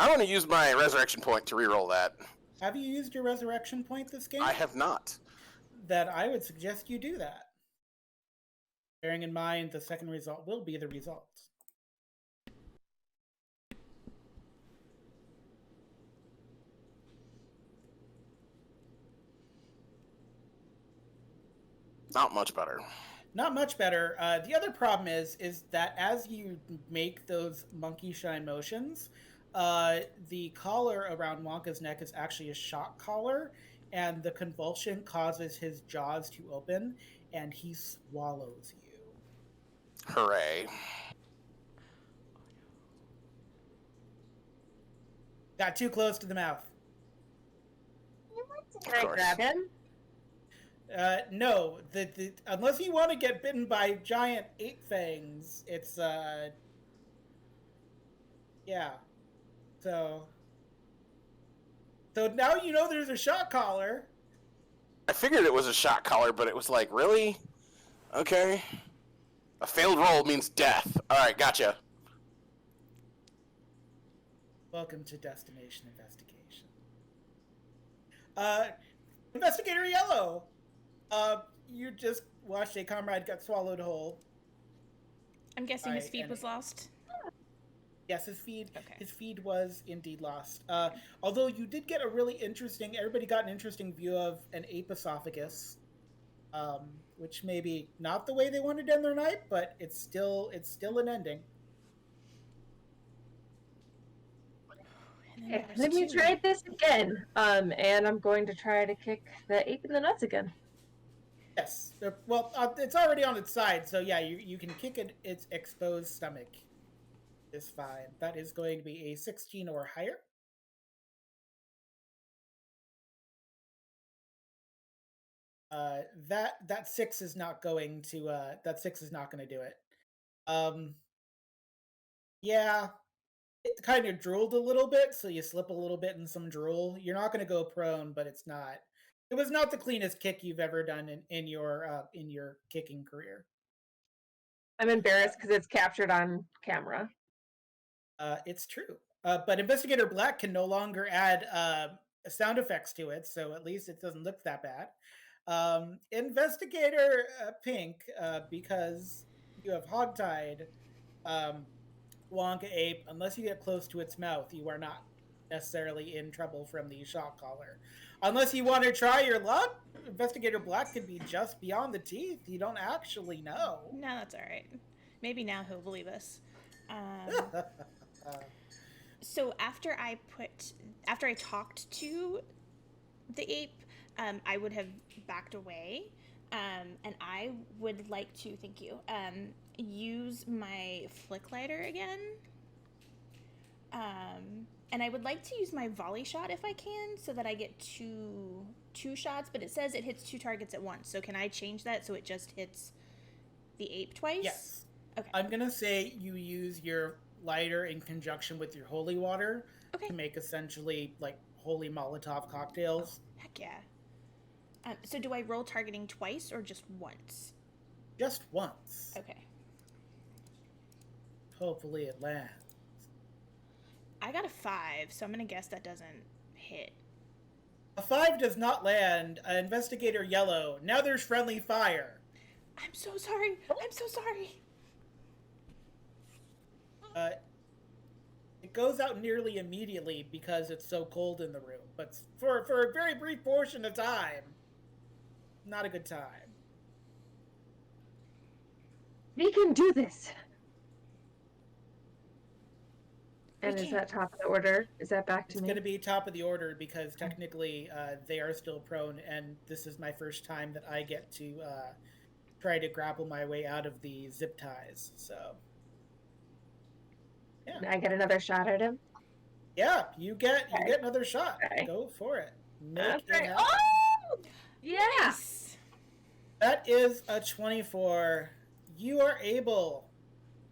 I want to use my resurrection point to reroll that. Have you used your resurrection point this game? I have not. Then I would suggest you do that. Bearing in mind the second result will be the result. Not much better. Not much better. The other problem is that as you make those monkey shine motions, the collar around Wonka's neck is actually a shock collar, and the convulsion causes his jaws to open, and he swallows you. Hooray. Got too close to the mouth. Can I grab him? No, unless you want to get bitten by giant ape fangs, it's yeah. So now you know there's a shock collar. I figured it was a shock collar, but it was like, really? Okay. A failed roll means death. Alright, gotcha. Welcome to Destination Investigation. Investigator Yellow. You just watched a comrade get swallowed whole. I'm guessing his feed was lost. Yes, his feed. Okay. His feed was indeed lost. Although you did get a really interesting. Everybody got an interesting view of an ape esophagus, which maybe not the way they wanted to end their night, but it's still an ending. Okay, let me try this again. And I'm going to try to kick the ape in the nuts again. Yes. Well, it's already on its side, so yeah, you can kick it. Its exposed stomach is fine. That is going to be a 16 or higher. That 6 is not going to do it. Yeah, it kind of drooled a little bit, so you slip a little bit in some drool. You're not going to go prone, but it's not. It was not the cleanest kick you've ever done in your kicking career. I'm embarrassed because it's captured on camera. It's true. But Investigator Black can no longer add sound effects to it, so at least it doesn't look that bad. Investigator Pink, because you have hogtied Wonka Ape, unless you get close to its mouth, you are not necessarily in trouble from the shock collar. Unless you want to try your luck, Investigator Black could be just beyond the teeth. You don't actually know. No, that's all right. Maybe now he'll believe us. So after I talked to the ape, I would have backed away. And I would like to, thank you, use my flick lighter again. And I would like to use my volley shot if I can, so that I get two shots, but it says it hits 2 targets at once. So can I change that so it just hits the ape twice? Yes. Okay. I'm going to say you use your lighter in conjunction with your holy water to make essentially like holy Molotov cocktails. Oh, heck yeah. So do I roll targeting twice or just once? Just once. Okay. Hopefully it lands. I got a 5, so I'm going to guess that doesn't hit. A 5 does not land. Investigator Yellow. Now there's friendly fire. I'm so sorry. I'm so sorry. It goes out nearly immediately because it's so cold in the room. But for a very brief portion of time, not a good time. We can do this. And We is can. that top of the order? Is that back to It's me? going to be top of the order because technically they are still prone, and this is my first time that I get to try to grapple my way out of the zip ties. So, yeah. Can I get another shot at him? Yeah, you get another shot. Okay. Go for it. Make That's it right. happen. Oh! Yeah! Nice. That is a 24. You are able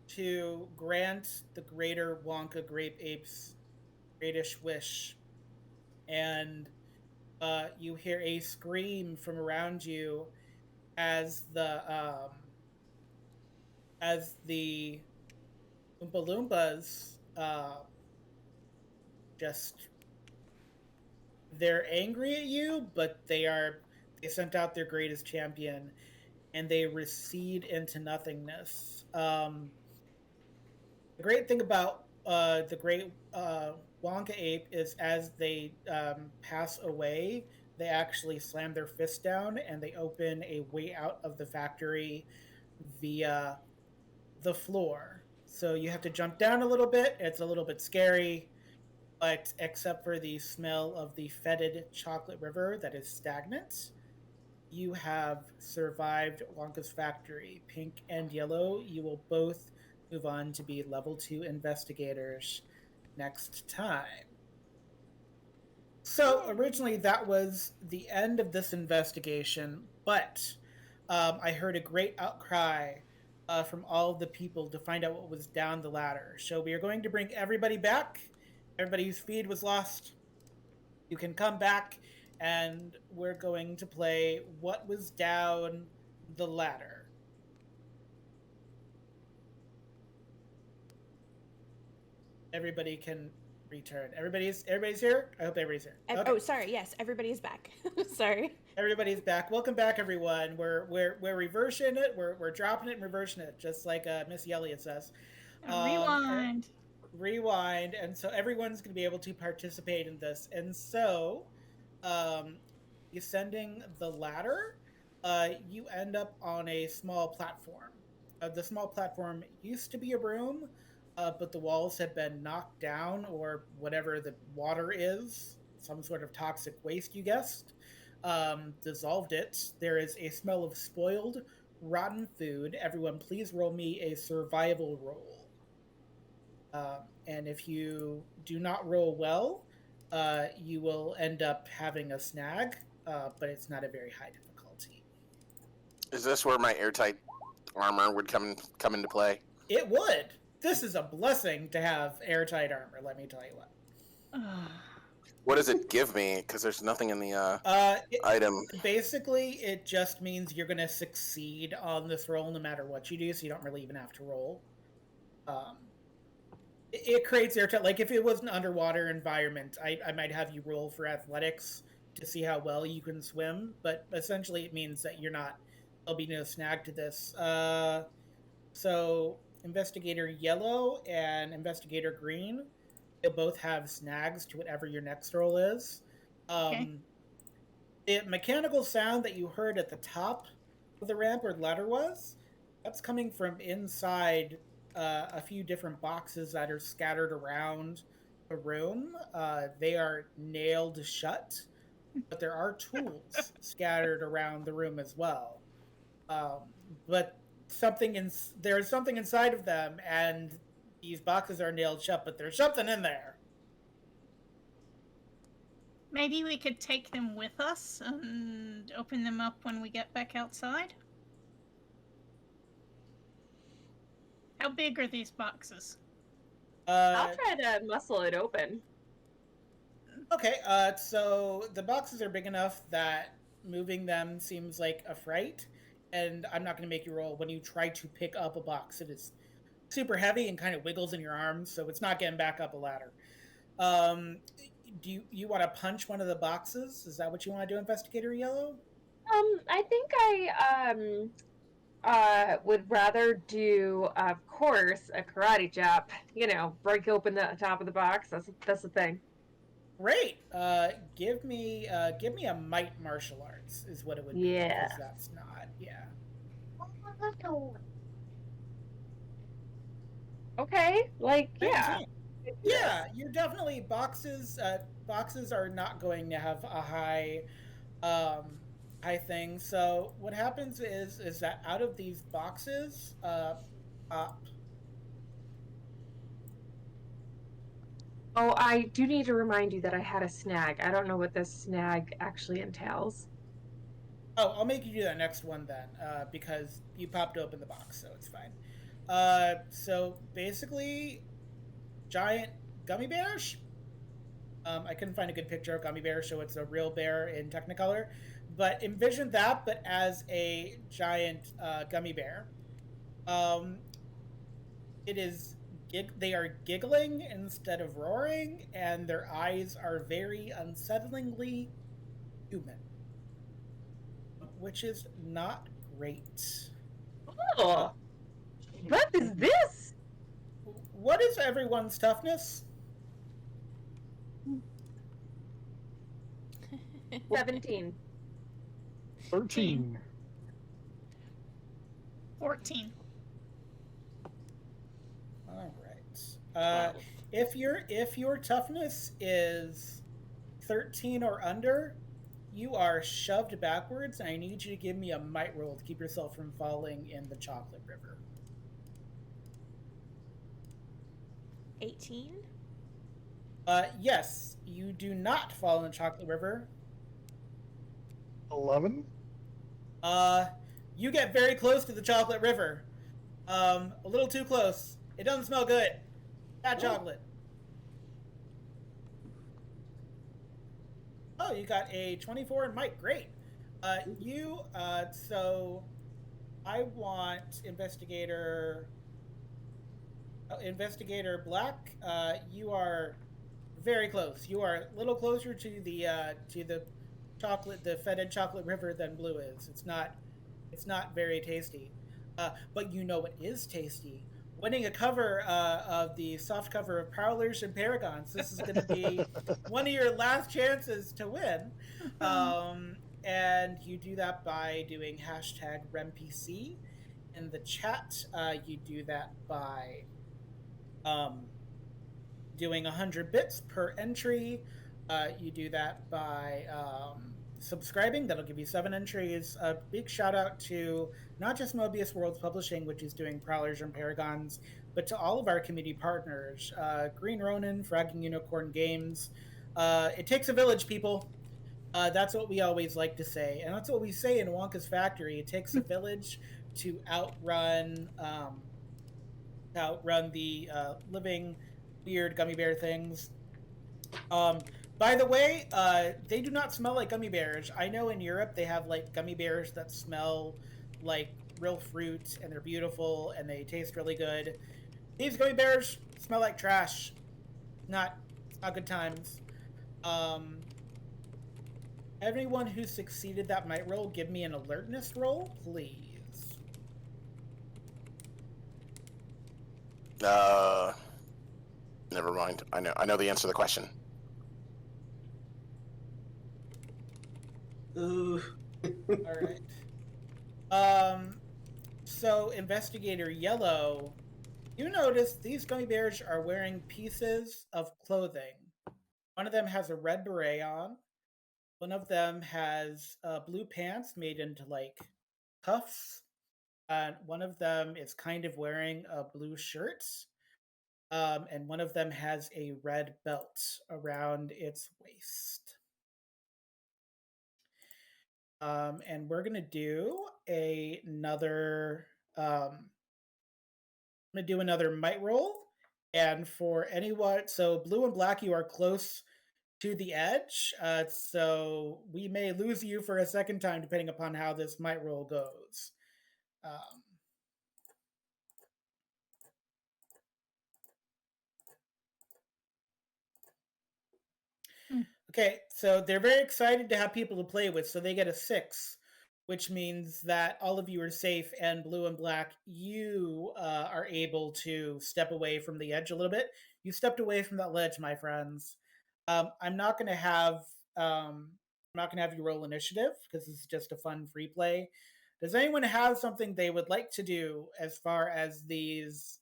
to grant the greater Wonka Grape Ape's greatish wish. And you hear a scream from around you as the Oompa Loompas just, they're angry at you, but they sent out their greatest champion and they recede into nothingness. The great thing about the great Wonka ape is as they pass away, they actually slam their fists down and they open a way out of the factory via the floor. So you have to jump down a little bit. It's a little bit scary, but except for the smell of the fetid chocolate river that is stagnant, you have survived Wonka's factory. Pink and Yellow, you will both move on to be level 2 investigators next time. So originally that was the end of this investigation, but I heard a great outcry from all of the people to find out what was down the ladder. So we are going to bring everybody back. Everybody whose feed was lost, you can come back, and we're going to play What Was Down the Ladder. Everybody can return. Everybody's here? I hope everybody's here. Okay. Oh, sorry. Yes, everybody's back. Sorry. Everybody's back. Welcome back, everyone. We're reversing it. We're dropping it and reversing it, just like Miss Elliott says. Rewind. Rewind, and so everyone's going to be able to participate in this. And so, ascending the ladder, you end up on a small platform. The small platform used to be a room, but the walls had been knocked down, or whatever the water is, some sort of toxic waste, you guessed, dissolved it. There is a smell of spoiled, rotten food. Everyone, please roll me a survival roll. And if you do not roll well, you will end up having a snag, but it's not a very high difficulty. Is this where my airtight armor would come into play? It would. This is a blessing to have airtight armor, let me tell you what. What does it give me? Because there's nothing in the item. Basically, it just means you're going to succeed on this roll no matter what you do, so you don't really even have to roll. It creates airtight. Like, if it was an underwater environment, I might have you roll for athletics to see how well you can swim, but essentially it means that there'll be no snag to this. So, Investigator Yellow and Investigator Green, they'll both have snags to whatever your next roll is. Okay. The mechanical sound that you heard at the top of the ramp where the ladder was, that's coming from inside a few different boxes that are scattered around the room. They are nailed shut, but there are tools scattered around the room as well. But there is something inside of them, and these boxes are nailed shut. But there's something in there. Maybe we could take them with us and open them up when we get back outside. How big are these boxes? I'll try to muscle it open. Okay, so the boxes are big enough that moving them seems like a fright, and I'm not going to make you roll. When you try to pick up a box, it is super heavy and kind of wiggles in your arms, so it's not getting back up a ladder. Do you want to punch one of the boxes? Is that what you want to do, Investigator Yellow? I think I would rather do, of course, a karate chop. You know, break open the top of the box. That's the thing. Great. Give me a might martial arts is what it would be. Yeah. Because that's not. Yeah. Okay. Like, yeah. 19. Yeah, you're definitely boxes. Boxes are not going to have a high thing. So what happens is that out of these boxes, pop. Oh, I do need to remind you that I had a snag. I don't know what this snag actually entails. Oh, I'll make you do that next one then, because you popped open the box, so it's fine. So basically, giant gummy bears. I couldn't find a good picture of gummy bear, so it's a real bear in Technicolor. But envision that, but as a giant gummy bear. It is. They are giggling instead of roaring, and their eyes are very unsettlingly human, which is not great. Oh, what is this? What is everyone's toughness? 17. 13. 14. All right. If your toughness is 13 or under, you are shoved backwards, and I need you to give me a might roll to keep yourself from falling in the chocolate river. 18. Yes, you do not fall in the chocolate river. 11. You get very close to the chocolate river. A little too close. It doesn't smell good. Bad chocolate. Oh, you got a 24 in might. Great. So I want Investigator Black. You are very close. You are a little closer to the chocolate, the fetid chocolate river than Blue is. It's not very tasty. But you know what is tasty? Winning a cover of the soft cover of Prowlers and Paragons. This is going to be one of your last chances to win. And you do that by doing #RemPC in the chat. You do that by doing 100 bits per entry. You do that by subscribing. That'll give you 7 entries. A big shout out to not just Mobius Worlds Publishing, which is doing Prowlers and Paragons, but to all of our community partners. Green Ronin, Fragging Unicorn Games. It takes a village, people. That's what we always like to say. And that's what we say in Wonka's Factory. It takes a village to outrun the living weird gummy bear things. By the way, they do not smell like gummy bears. I know in Europe they have like gummy bears that smell like real fruit, and they're beautiful and they taste really good. These gummy bears smell like trash. Not good times. Everyone who succeeded that might roll, give me an alertness roll, please. Never mind. I know the answer to the question. Ooh. All right. So Investigator Yellow, you notice these gummy bears are wearing pieces of clothing. One of them has a red beret on. One of them has blue pants made into like cuffs. One of them is kind of wearing a blue shirt, and one of them has a red belt around its waist. And we're gonna do another. I'm gonna do another might roll, and for anyone, so blue and black, you are close to the edge, so we may lose you for a second time depending upon how this might roll goes. Um, Okay, so they're very excited to have people to play with, so they get a 6, which means that all of you are safe, and blue and black, you are able to step away from the edge a little bit. You stepped away from that ledge, my friends. I'm not going to have you roll initiative because this is just a fun free play. Does anyone have something they would like to do as far as these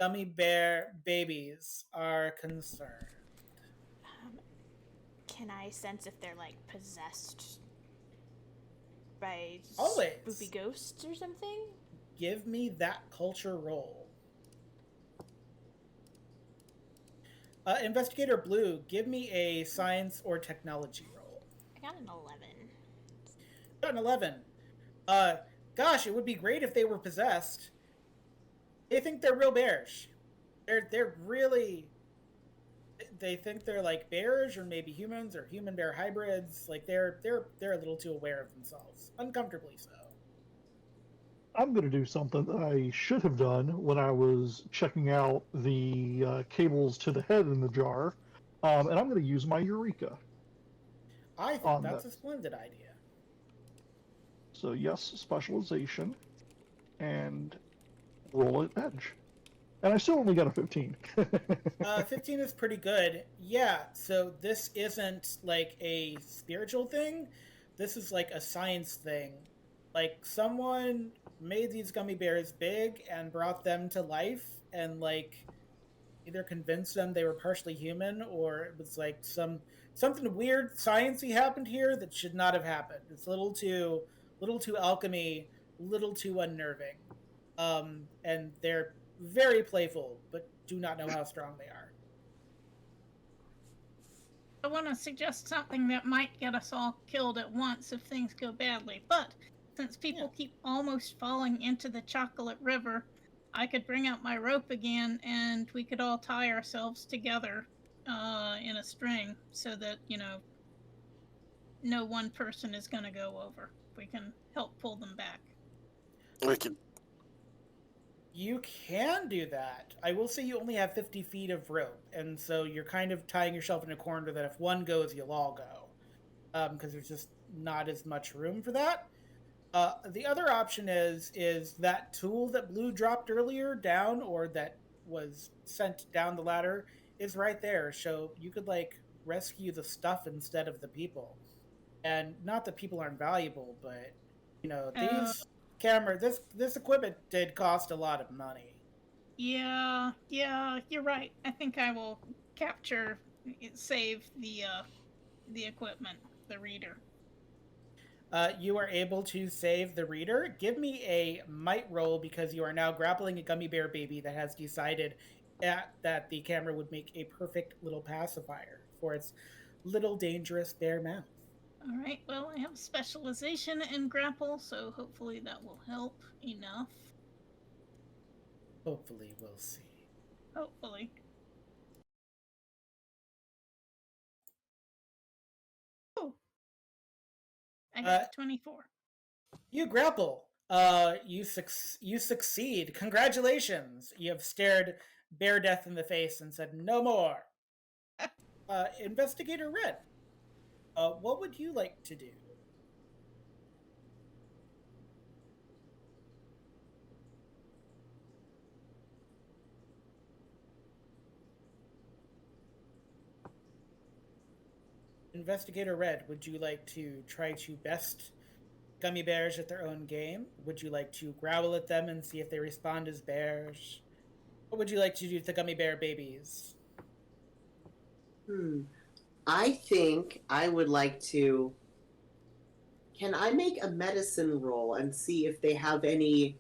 gummy bear babies are concerned? Can I sense if they're like possessed by Always. spooky ghosts or something? Give me that culture roll. Investigator Blue, give me a science or technology roll. I got an 11. Got an 11. Gosh, it would be great if they were possessed. They think they're real bears. They're really. They think they're like bears or maybe humans or human bear hybrids. Like they're a little too aware of themselves, uncomfortably so. I'm going to do something that I should have done when I was checking out the cables to the head in the jar, and I'm going to use my Eureka. I think that's a splendid idea. So yes, specialization, and roll at edge. And I still only got a 15. 15 is pretty good. Yeah, so this isn't like a spiritual thing. This is like a science thing. Like someone made these gummy bears big and brought them to life and like either convinced them they were partially human or it was like something weird sciencey happened here that should not have happened. It's a little too alchemy, little too unnerving. And they're very playful, but do not know how strong they are. I want to suggest something that might get us all killed at once if things go badly. But since people keep almost falling into the chocolate river, I could bring out my rope again and we could all tie ourselves together in a string so that, no one person is going to go over. We can help pull them back. You can do that. I will say you only have 50 feet of rope, and so you're kind of tying yourself in a corner that if one goes, you'll all go. Because there's just not as much room for that. The other option is that tool that Blue dropped earlier down, or that was sent down the ladder, is right there. So you could, like, rescue the stuff instead of the people. And not that people aren't valuable, but, these... this equipment did cost a lot of money. Yeah, you're right. I think I will save the equipment, the reader. You are able to save the reader. Give me a might roll because you are now grappling a gummy bear baby that has decided that the camera would make a perfect little pacifier for its little dangerous bear mouth. All right, well, I have specialization in grapple, so hopefully that will help enough. Hopefully, we'll see. Hopefully. Oh. I got 24. You grapple. You succeed. Congratulations. You have stared Bear Death in the face and said, no more. Investigator Red. What would you like to do? Investigator Red, would you like to try to best gummy bears at their own game? Would you like to growl at them and see if they respond as bears? What would you like to do to the gummy bear babies? I think I would like to Can I make a medicine roll and see if they have any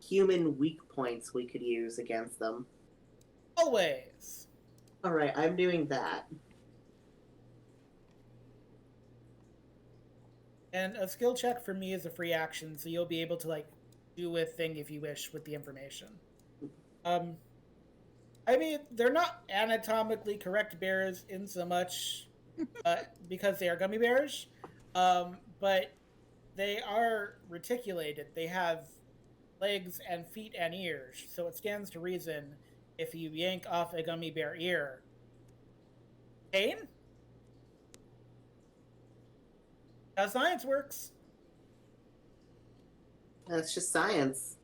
human weak points we could use against them? Always. All right, I'm doing that. And a skill check for me is a free action, so you'll be able to like do a thing if you wish with the information. I mean, they're not anatomically correct bears in so much because they are gummy bears, but they are reticulated. They have legs and feet and ears, so it stands to reason if you yank off a gummy bear ear. Pain? How science works. That's just science.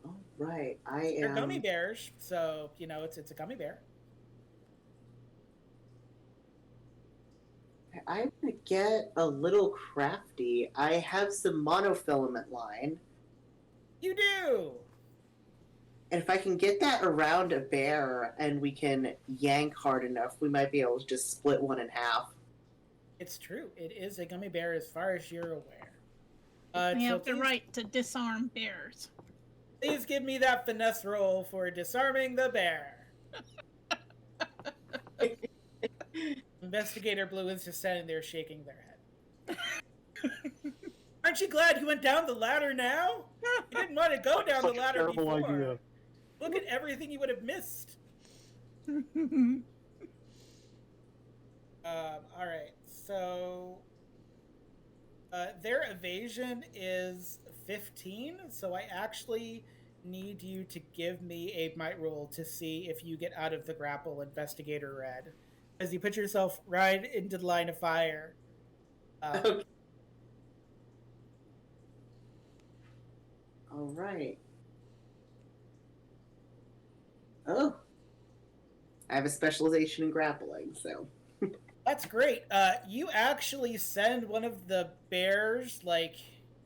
All right, They're gummy bears, so you know it's a gummy bear. I'm gonna get a little crafty. I have some monofilament line. You do. And if I can get that around a bear and we can yank hard enough, we might be able to just split one in half. It's true. It is a gummy bear as far as you're aware. We have the right to disarm bears. Please give me that finesse roll for disarming the bear. Investigator Blue is just standing there shaking their head. Aren't you glad you went down the ladder now? You didn't want to go down the ladder before. Idea. Look at everything you would have missed. All right, so their evasion is 15, so I actually need you to give me a might roll to see if you get out of the grapple, Investigator Red. As you put yourself right into the line of fire. Okay. All right. Oh. I have a specialization in grappling, so. That's great. You actually send one of the bears, like,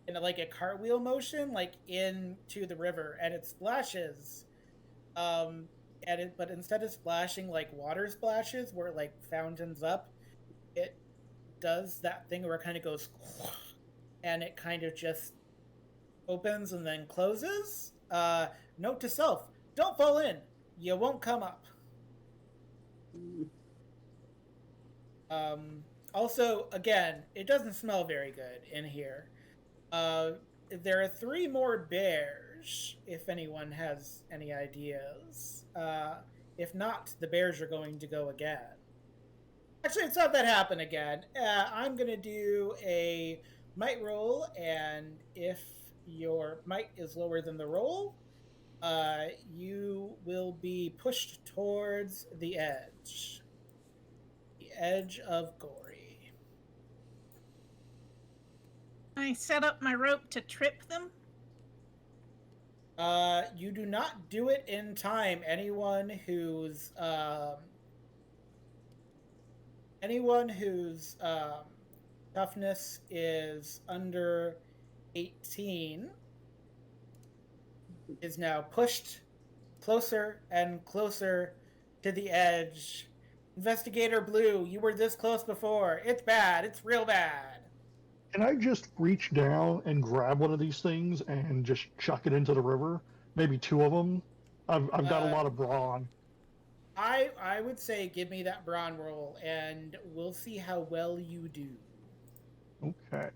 in a cartwheel motion, like, into the river, and it splashes. But instead of splashing like water splashes, where it like fountains up, it does that thing where it kind of goes, and it kind of just opens and then closes. Note to self: don't fall in. You won't come up. Also, again, it doesn't smell very good in here. There are 3 more bears, if anyone has any ideas. If not, the bears are going to go again. Actually, let's have that happen again. I'm going to do a might roll, and if your might is lower than the roll, you will be pushed towards the edge. The edge of Gory. I set up my rope to trip them. You do not do it in time. Anyone whose toughness is under 18 is now pushed closer and closer to the edge. Investigator Blue, you were this close before. It's bad. It's real bad. Can I just reach down and grab one of these things and just chuck it into the river? Maybe 2 of them. I've got a lot of brawn. I would say give me that brawn roll, and we'll see how well you do. Okay.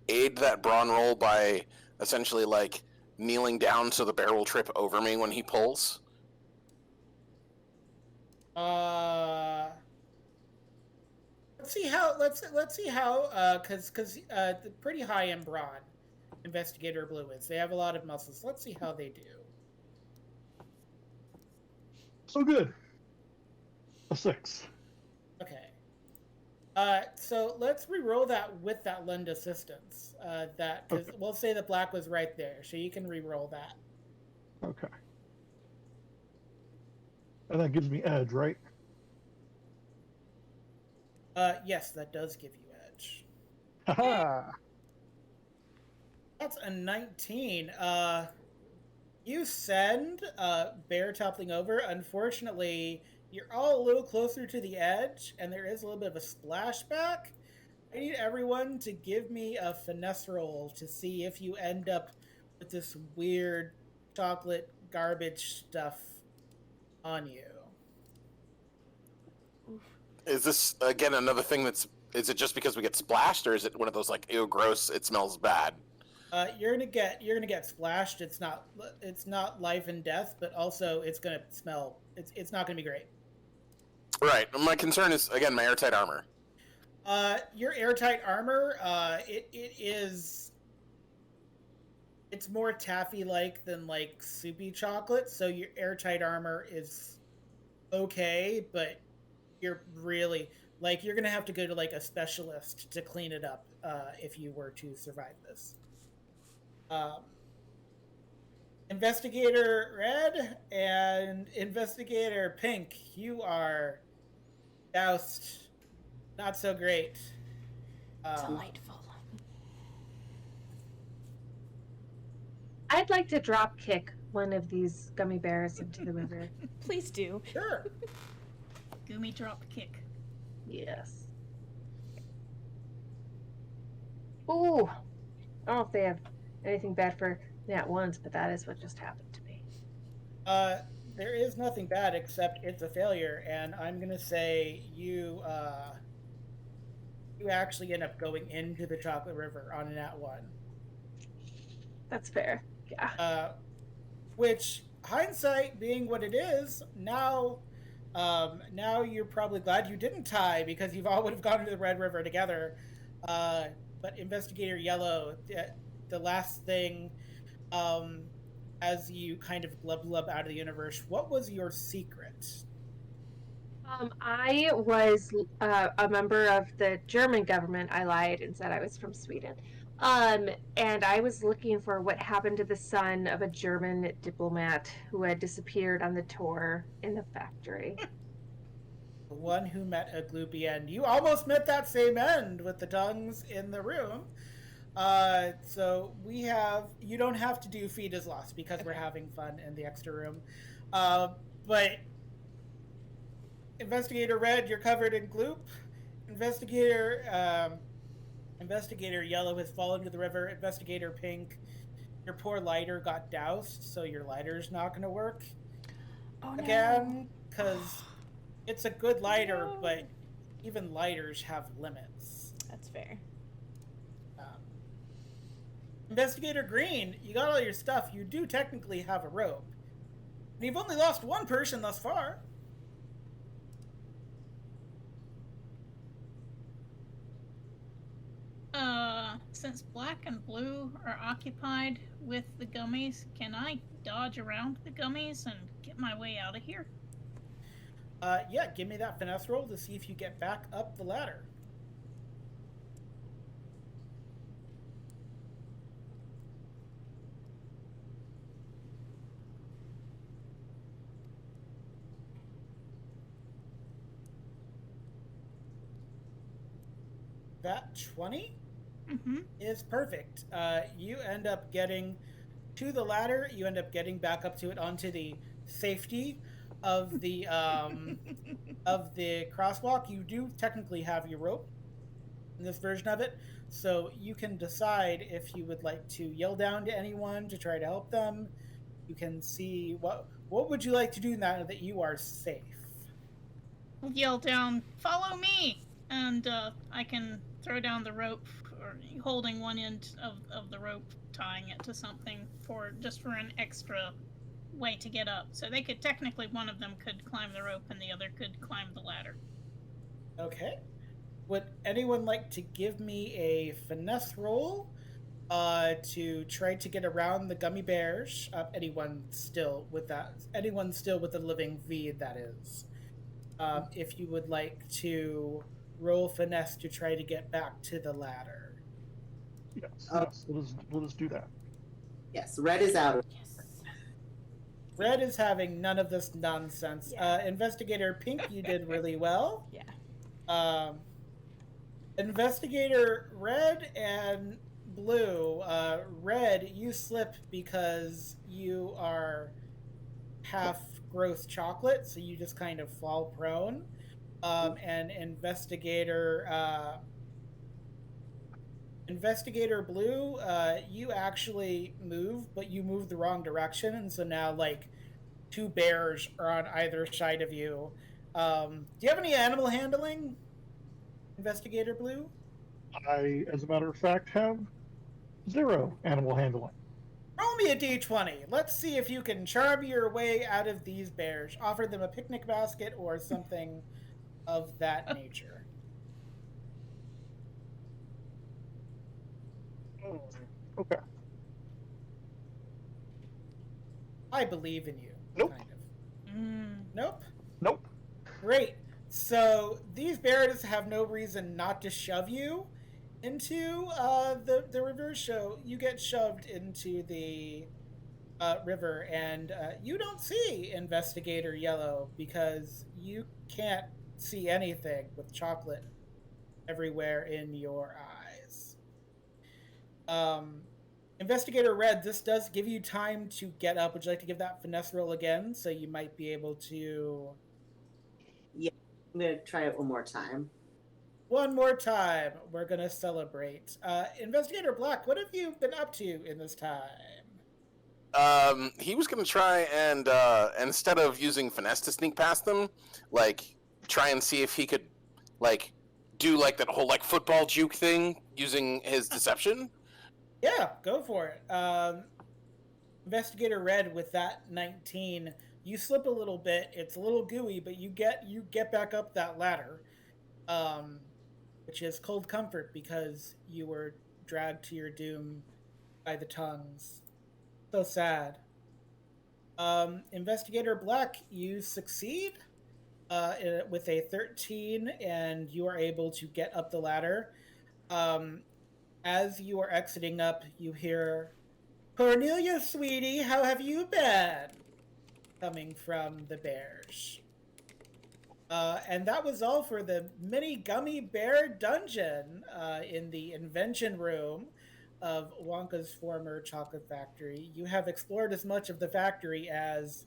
Aid that brawn roll by essentially like kneeling down so the bear will trip over me when he pulls. Let's see how because pretty high in brawn Investigator Blue is. They have a lot of muscles. Let's see how they do. So good. A 6. Okay. So let's re-roll that with that lend assistance. Because we'll say the black was right there, so you can re-roll that. Okay. And that gives me edge, right? Yes, that does give you edge. Haha. That's a 19. You send bear toppling over. Unfortunately, you're all a little closer to the edge, and there is a little bit of a splashback. I need everyone to give me a finesse roll to see if you end up with this weird chocolate garbage stuff on you. Is this again another thing that's? Is it just because we get splashed, or is it one of those like, ew, gross? It smells bad. You're gonna get splashed. It's not life and death, but also it's gonna smell. It's not gonna be great. Right. My concern is again my airtight armor. Your airtight armor, it is. It's more taffy-like than like soupy chocolate, so your airtight armor is okay, but you're really like you're gonna have to go to like a specialist to clean it up if you were to survive this. Investigator Red and Investigator Pink, you are doused. Not so great. Delightful. I'd like to drop kick one of these gummy bears into the river. Please do. Sure. Gummy drop kick. Yes. Ooh. I don't know if they have anything bad for Nat ones, but that is what just happened to me. There is nothing bad except it's a failure, and I'm gonna say you actually end up going into the Chocolate River on a Nat 1. That's fair. Yeah. Which hindsight being what it is, now you're probably glad you didn't tie because you all would have gone into the Red River together. But Investigator Yellow, the last thing, as you kind of glub out of the universe, what was your secret? I was a member of the German government. I lied and said I was from Sweden. And I was looking for what happened to the son of a German diplomat who had disappeared on the tour in the factory. The one who met a gloopy end. You almost met that same end with the tongues in the room. So you don't have to do feed is lost because we're having fun in the extra room. But Investigator Red, you're covered in gloop. Investigator Yellow has fallen to the river. Investigator Pink, your poor lighter got doused, so your lighter's not going to work again because it's a good lighter, but even lighters have limits. That's fair. Investigator Green, you got all your stuff. You do technically have a rope. And you've only lost one person thus far. Since black and blue are occupied with the gummies, can I dodge around the gummies and get my way out of here? Yeah, give me that finesse roll to see if you get back up the ladder. That 20 is perfect. You end up getting to the ladder. You end up getting back up to it onto the safety of the of the crosswalk. You do technically have your rope in this version of it, so you can decide if you would like to yell down to anyone to try to help them. You can see what would you like to do now that you are safe. Yell down, "Follow me!" And I can throw down the rope, or holding one end of the rope, tying it to something for an extra way to get up. So they could technically, one of them could climb the rope and the other could climb the ladder. Okay. Would anyone like to give me a finesse roll to try to get around the gummy bears? Anyone still with the living feed, that is. If you would like to roll finesse to try to get back to the ladder. Yes, let us do that. Yes, Red is out. Yes. Red is having none of this nonsense. Yeah. Investigator Pink, you did really well. Yeah. Investigator Red and Blue. Red, you slip because you are half growth chocolate, so you just kind of fall prone. And Investigator Investigator Blue, you actually move, but you move the wrong direction, and so now like two bears are on either side of you. Do you have any animal handling, Investigator Blue? I, as a matter of fact, have 0 animal handling. Roll me a d20. Let's see if you can charm your way out of these bears. Offer them a picnic basket or something of that nature. Okay. I believe in you. Nope. Kind of. Nope. Nope. Great. So these bears have no reason not to shove you into the river. So you get shoved into the river, and you don't see Investigator Yellow because you can't see anything with chocolate everywhere in your eyes. Investigator Red, this does give you time to get up. Would you like to give that finesse roll again? So you might be able to. Yeah, I'm going to try it one more time. One more time. We're going to celebrate. Investigator Black, what have you been up to in this time? He was gonna try and instead of using finesse to sneak past them, like try and see if he could like do like that whole like football juke thing using his deception. Yeah, go for it. Investigator Red, with that 19, you slip a little bit. It's a little gooey, but you get back up that ladder, which is cold comfort because you were dragged to your doom by the tongues. So sad. Investigator Black, you succeed with a 13, and you are able to get up the ladder. As you are exiting up, you hear, "Cornelia, sweetie, how have you been?" coming from the bears. And that was all for the mini gummy bear dungeon in the invention room of Wonka's former chocolate factory. You have explored as much of the factory as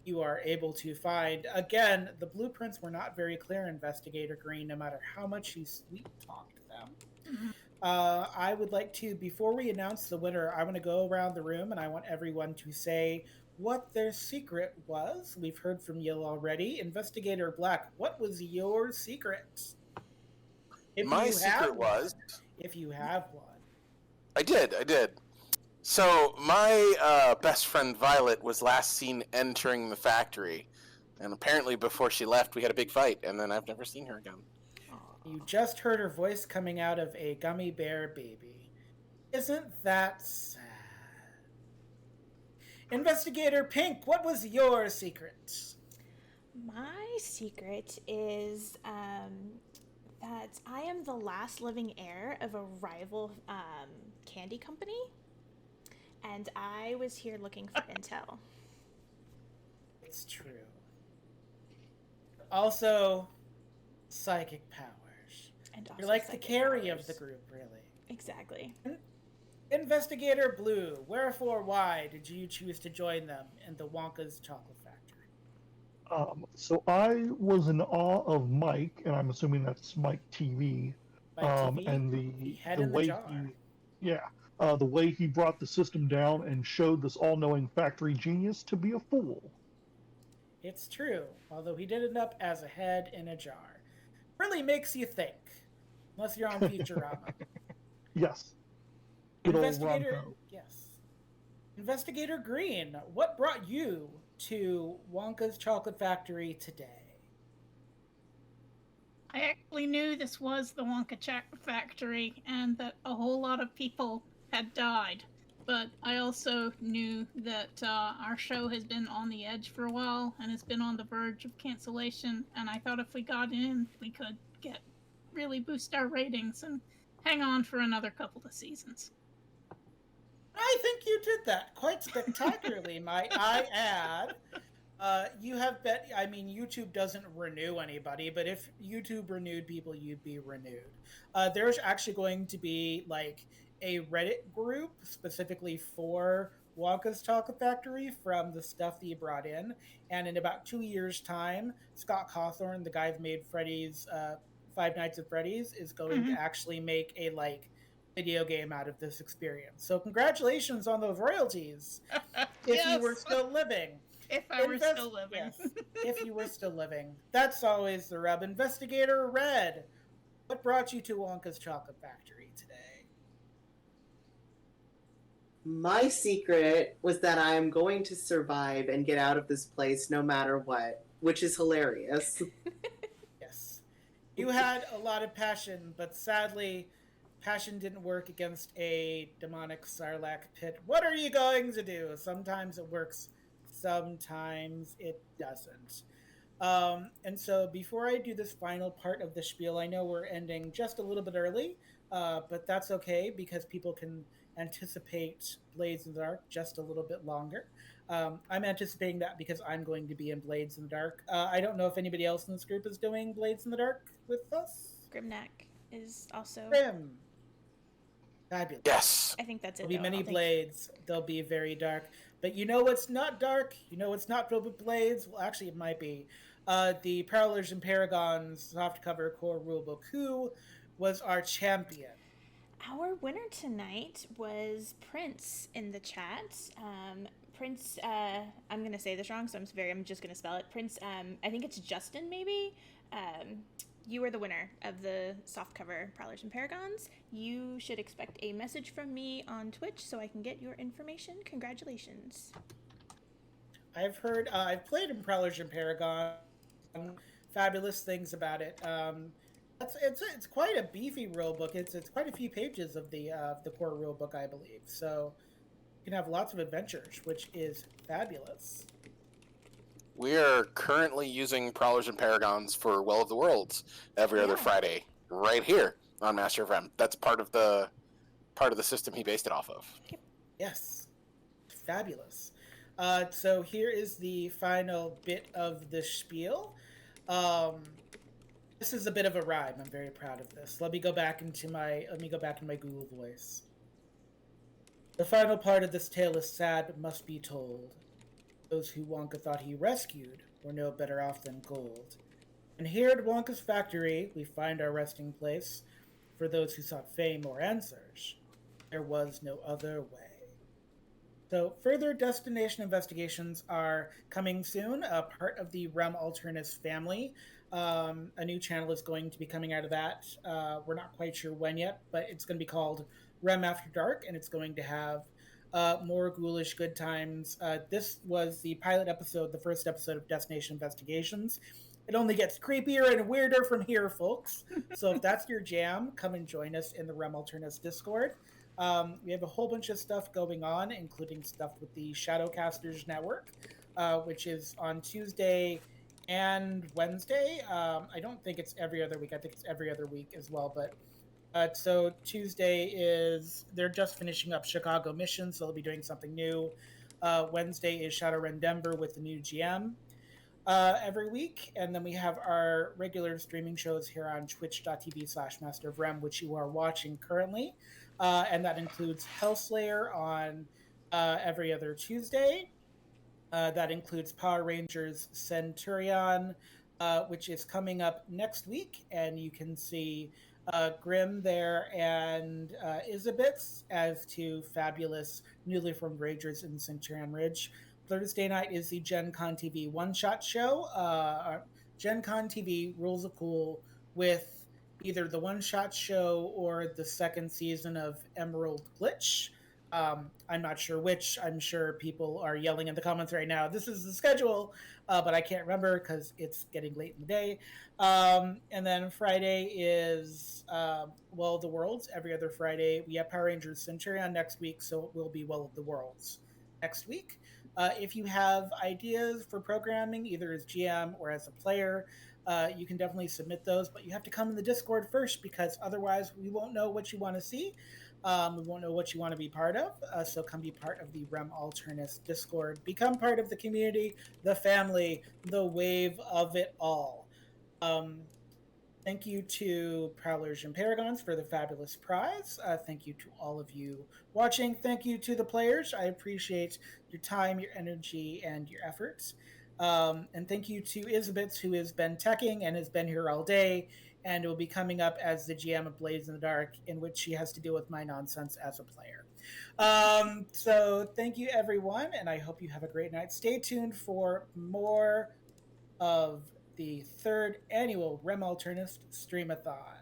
you are able to find. Again, the blueprints were not very clear, Investigator Green, no matter how much you sweet talked them. I would like to, before we announce the winner, I want to go around the room and I want everyone to say what their secret was. We've heard from you already. Investigator Black, what was your secret? My secret was... If you have one. I did. So, my best friend Violet was last seen entering the factory. And apparently before she left, we had a big fight, and then I've never seen her again. You just heard her voice coming out of a gummy bear baby. Isn't that sad? Investigator Pink, what was your secret? My secret is that I am the last living heir of a rival candy company, and I was here looking for intel. It's true. Also, psychic powers. And also you're like the carry powers. Of the group, really. Exactly. Investigator Blue, wherefore why did you choose to join them in the Wonka's Chocolate Factory? So I was in awe of Mike, and I'm assuming that's Mike TV. TV? And The head the in the way jar. the way he brought the system down and showed this all-knowing factory genius to be a fool. It's true, although he did end up as a head in a jar. Really makes you think, unless you're on Futurama. Yes. Good old Investigator, Ronco. yes. Investigator Green, what brought you to Wonka's Chocolate Factory today? I actually knew this was the Wonka factory and that a whole lot of people had died. But I also knew that our show has been on the edge for a while and has been on the verge of cancellation. And I thought if we got in, we could really boost our ratings and hang on for another couple of seasons. I think you did that quite spectacularly, might I add. You have bet. I mean, YouTube doesn't renew anybody, but if YouTube renewed people, you'd be renewed. There's actually going to be like a Reddit group specifically for Wonka's Chocolate Factory from the stuff that you brought in, and in about 2 years' time, Scott Cawthorn, the guy that made Freddy's Five Nights at Freddy's, is going to actually make a like video game out of this experience. So congratulations on those royalties. If you were still living. If I were still living. Yes, if you were still living. That's always the rub. Investigator Red, what brought you to Wonka's Chocolate Factory today? My secret was that I'm going to survive and get out of this place no matter what, which is hilarious. Yes. You had a lot of passion, but sadly, passion didn't work against a demonic Sarlacc pit. What are you going to do? Sometimes it works, sometimes it doesn't. And so before I do this final part of the spiel, I know we're ending just a little bit early, but that's okay because people can anticipate Blades in the Dark just a little bit longer. I'm anticipating that because I'm going to be in Blades in the Dark. I don't know if anybody else in this group is doing Blades in the Dark with us. Grimnack is also. Grim. Fabulous. Yes. I think that's it. There'll be many blades. They'll be very dark. But you know what's not dark? You know what's not filled with blades? Well, actually, it might be. The Parallels and Paragons softcover core rulebook. Who was our champion? Our winner tonight was Prince in the chat. Prince, I'm going to say this wrong, so I'm just going to spell it. Prince, I think it's Justin, maybe? You are the winner of the softcover Prowlers and Paragons. You should expect a message from me on Twitch so I can get your information. Congratulations. I've heard, I've played in Prowlers and Paragon. Fabulous things about it. It's quite a beefy rulebook. It's quite a few pages of the core rulebook, I believe. So you can have lots of adventures, which is fabulous. We are currently using Prowlers and Paragons for Well of the Worlds every other Friday, right here on Master of Rem. That's part of the system he based it off of. Yes, fabulous. So here is the final bit of the spiel. This is a bit of a rhyme. I'm very proud of this. Let me go back into my Google voice. The final part of this tale is sad but must be told. Those who Wonka thought he rescued were no better off than gold. And here at Wonka's factory, we find our resting place for those who sought fame or answers. There was no other way. So further destination investigations are coming soon, a part of the Rem Alternis family. A new channel is going to be coming out of that. We're not quite sure when yet, but it's going to be called Rem After Dark, and it's going to have more ghoulish good times. This was the pilot episode, the first episode of Destination Investigations. It only gets creepier and weirder from here, folks. So if that's your jam, come and join us in the Rem Alternis Discord. We have a whole bunch of stuff going on, including stuff with the Shadowcasters Network, which is on Tuesday and Wednesday. I don't think it's every other week. I think it's every other week as well, but so Tuesday is, they're just finishing up Chicago Mission, so they'll be doing something new. Wednesday is Shadowrun Denver with the new GM every week. And then we have our regular streaming shows here on twitch.tv/Master of Rem, which you are watching currently. And that includes Hellslayer on every other Tuesday. That includes Power Rangers Centurion, which is coming up next week. And you can see Grim there and Isabits as two fabulous newly formed Rangers in Centurion Ridge. Thursday night is the Gen Con TV one-shot show. Gen Con TV rules of cool with either the one-shot show or the second season of Emerald Glitch. I'm not sure which. I'm sure people are yelling in the comments right now, this is the schedule, but I can't remember because it's getting late in the day. And then Friday is Well of the Worlds. Every other Friday. We have Power Rangers Centurion next week, so it will be Well of the Worlds next week. If you have ideas for programming, either as GM or as a player, you can definitely submit those, but you have to come in the Discord first because otherwise we won't know what you want to see. We won't know what you want to be part of, so come be part of the Rem Alternis Discord. Become part of the community, the family, the wave of it all. Thank you to Prowlers and Paragons for the fabulous prize. Thank you to all of you watching. Thank you to the players. I appreciate your time, your energy, and your efforts. And thank you to Isabits, who has been teching and has been here all day and it will be coming up as the GM of Blades in the Dark, in which she has to deal with my nonsense as a player. So thank you, everyone, and I hope you have a great night. Stay tuned for more of the third annual Rem Alternis Streamathon.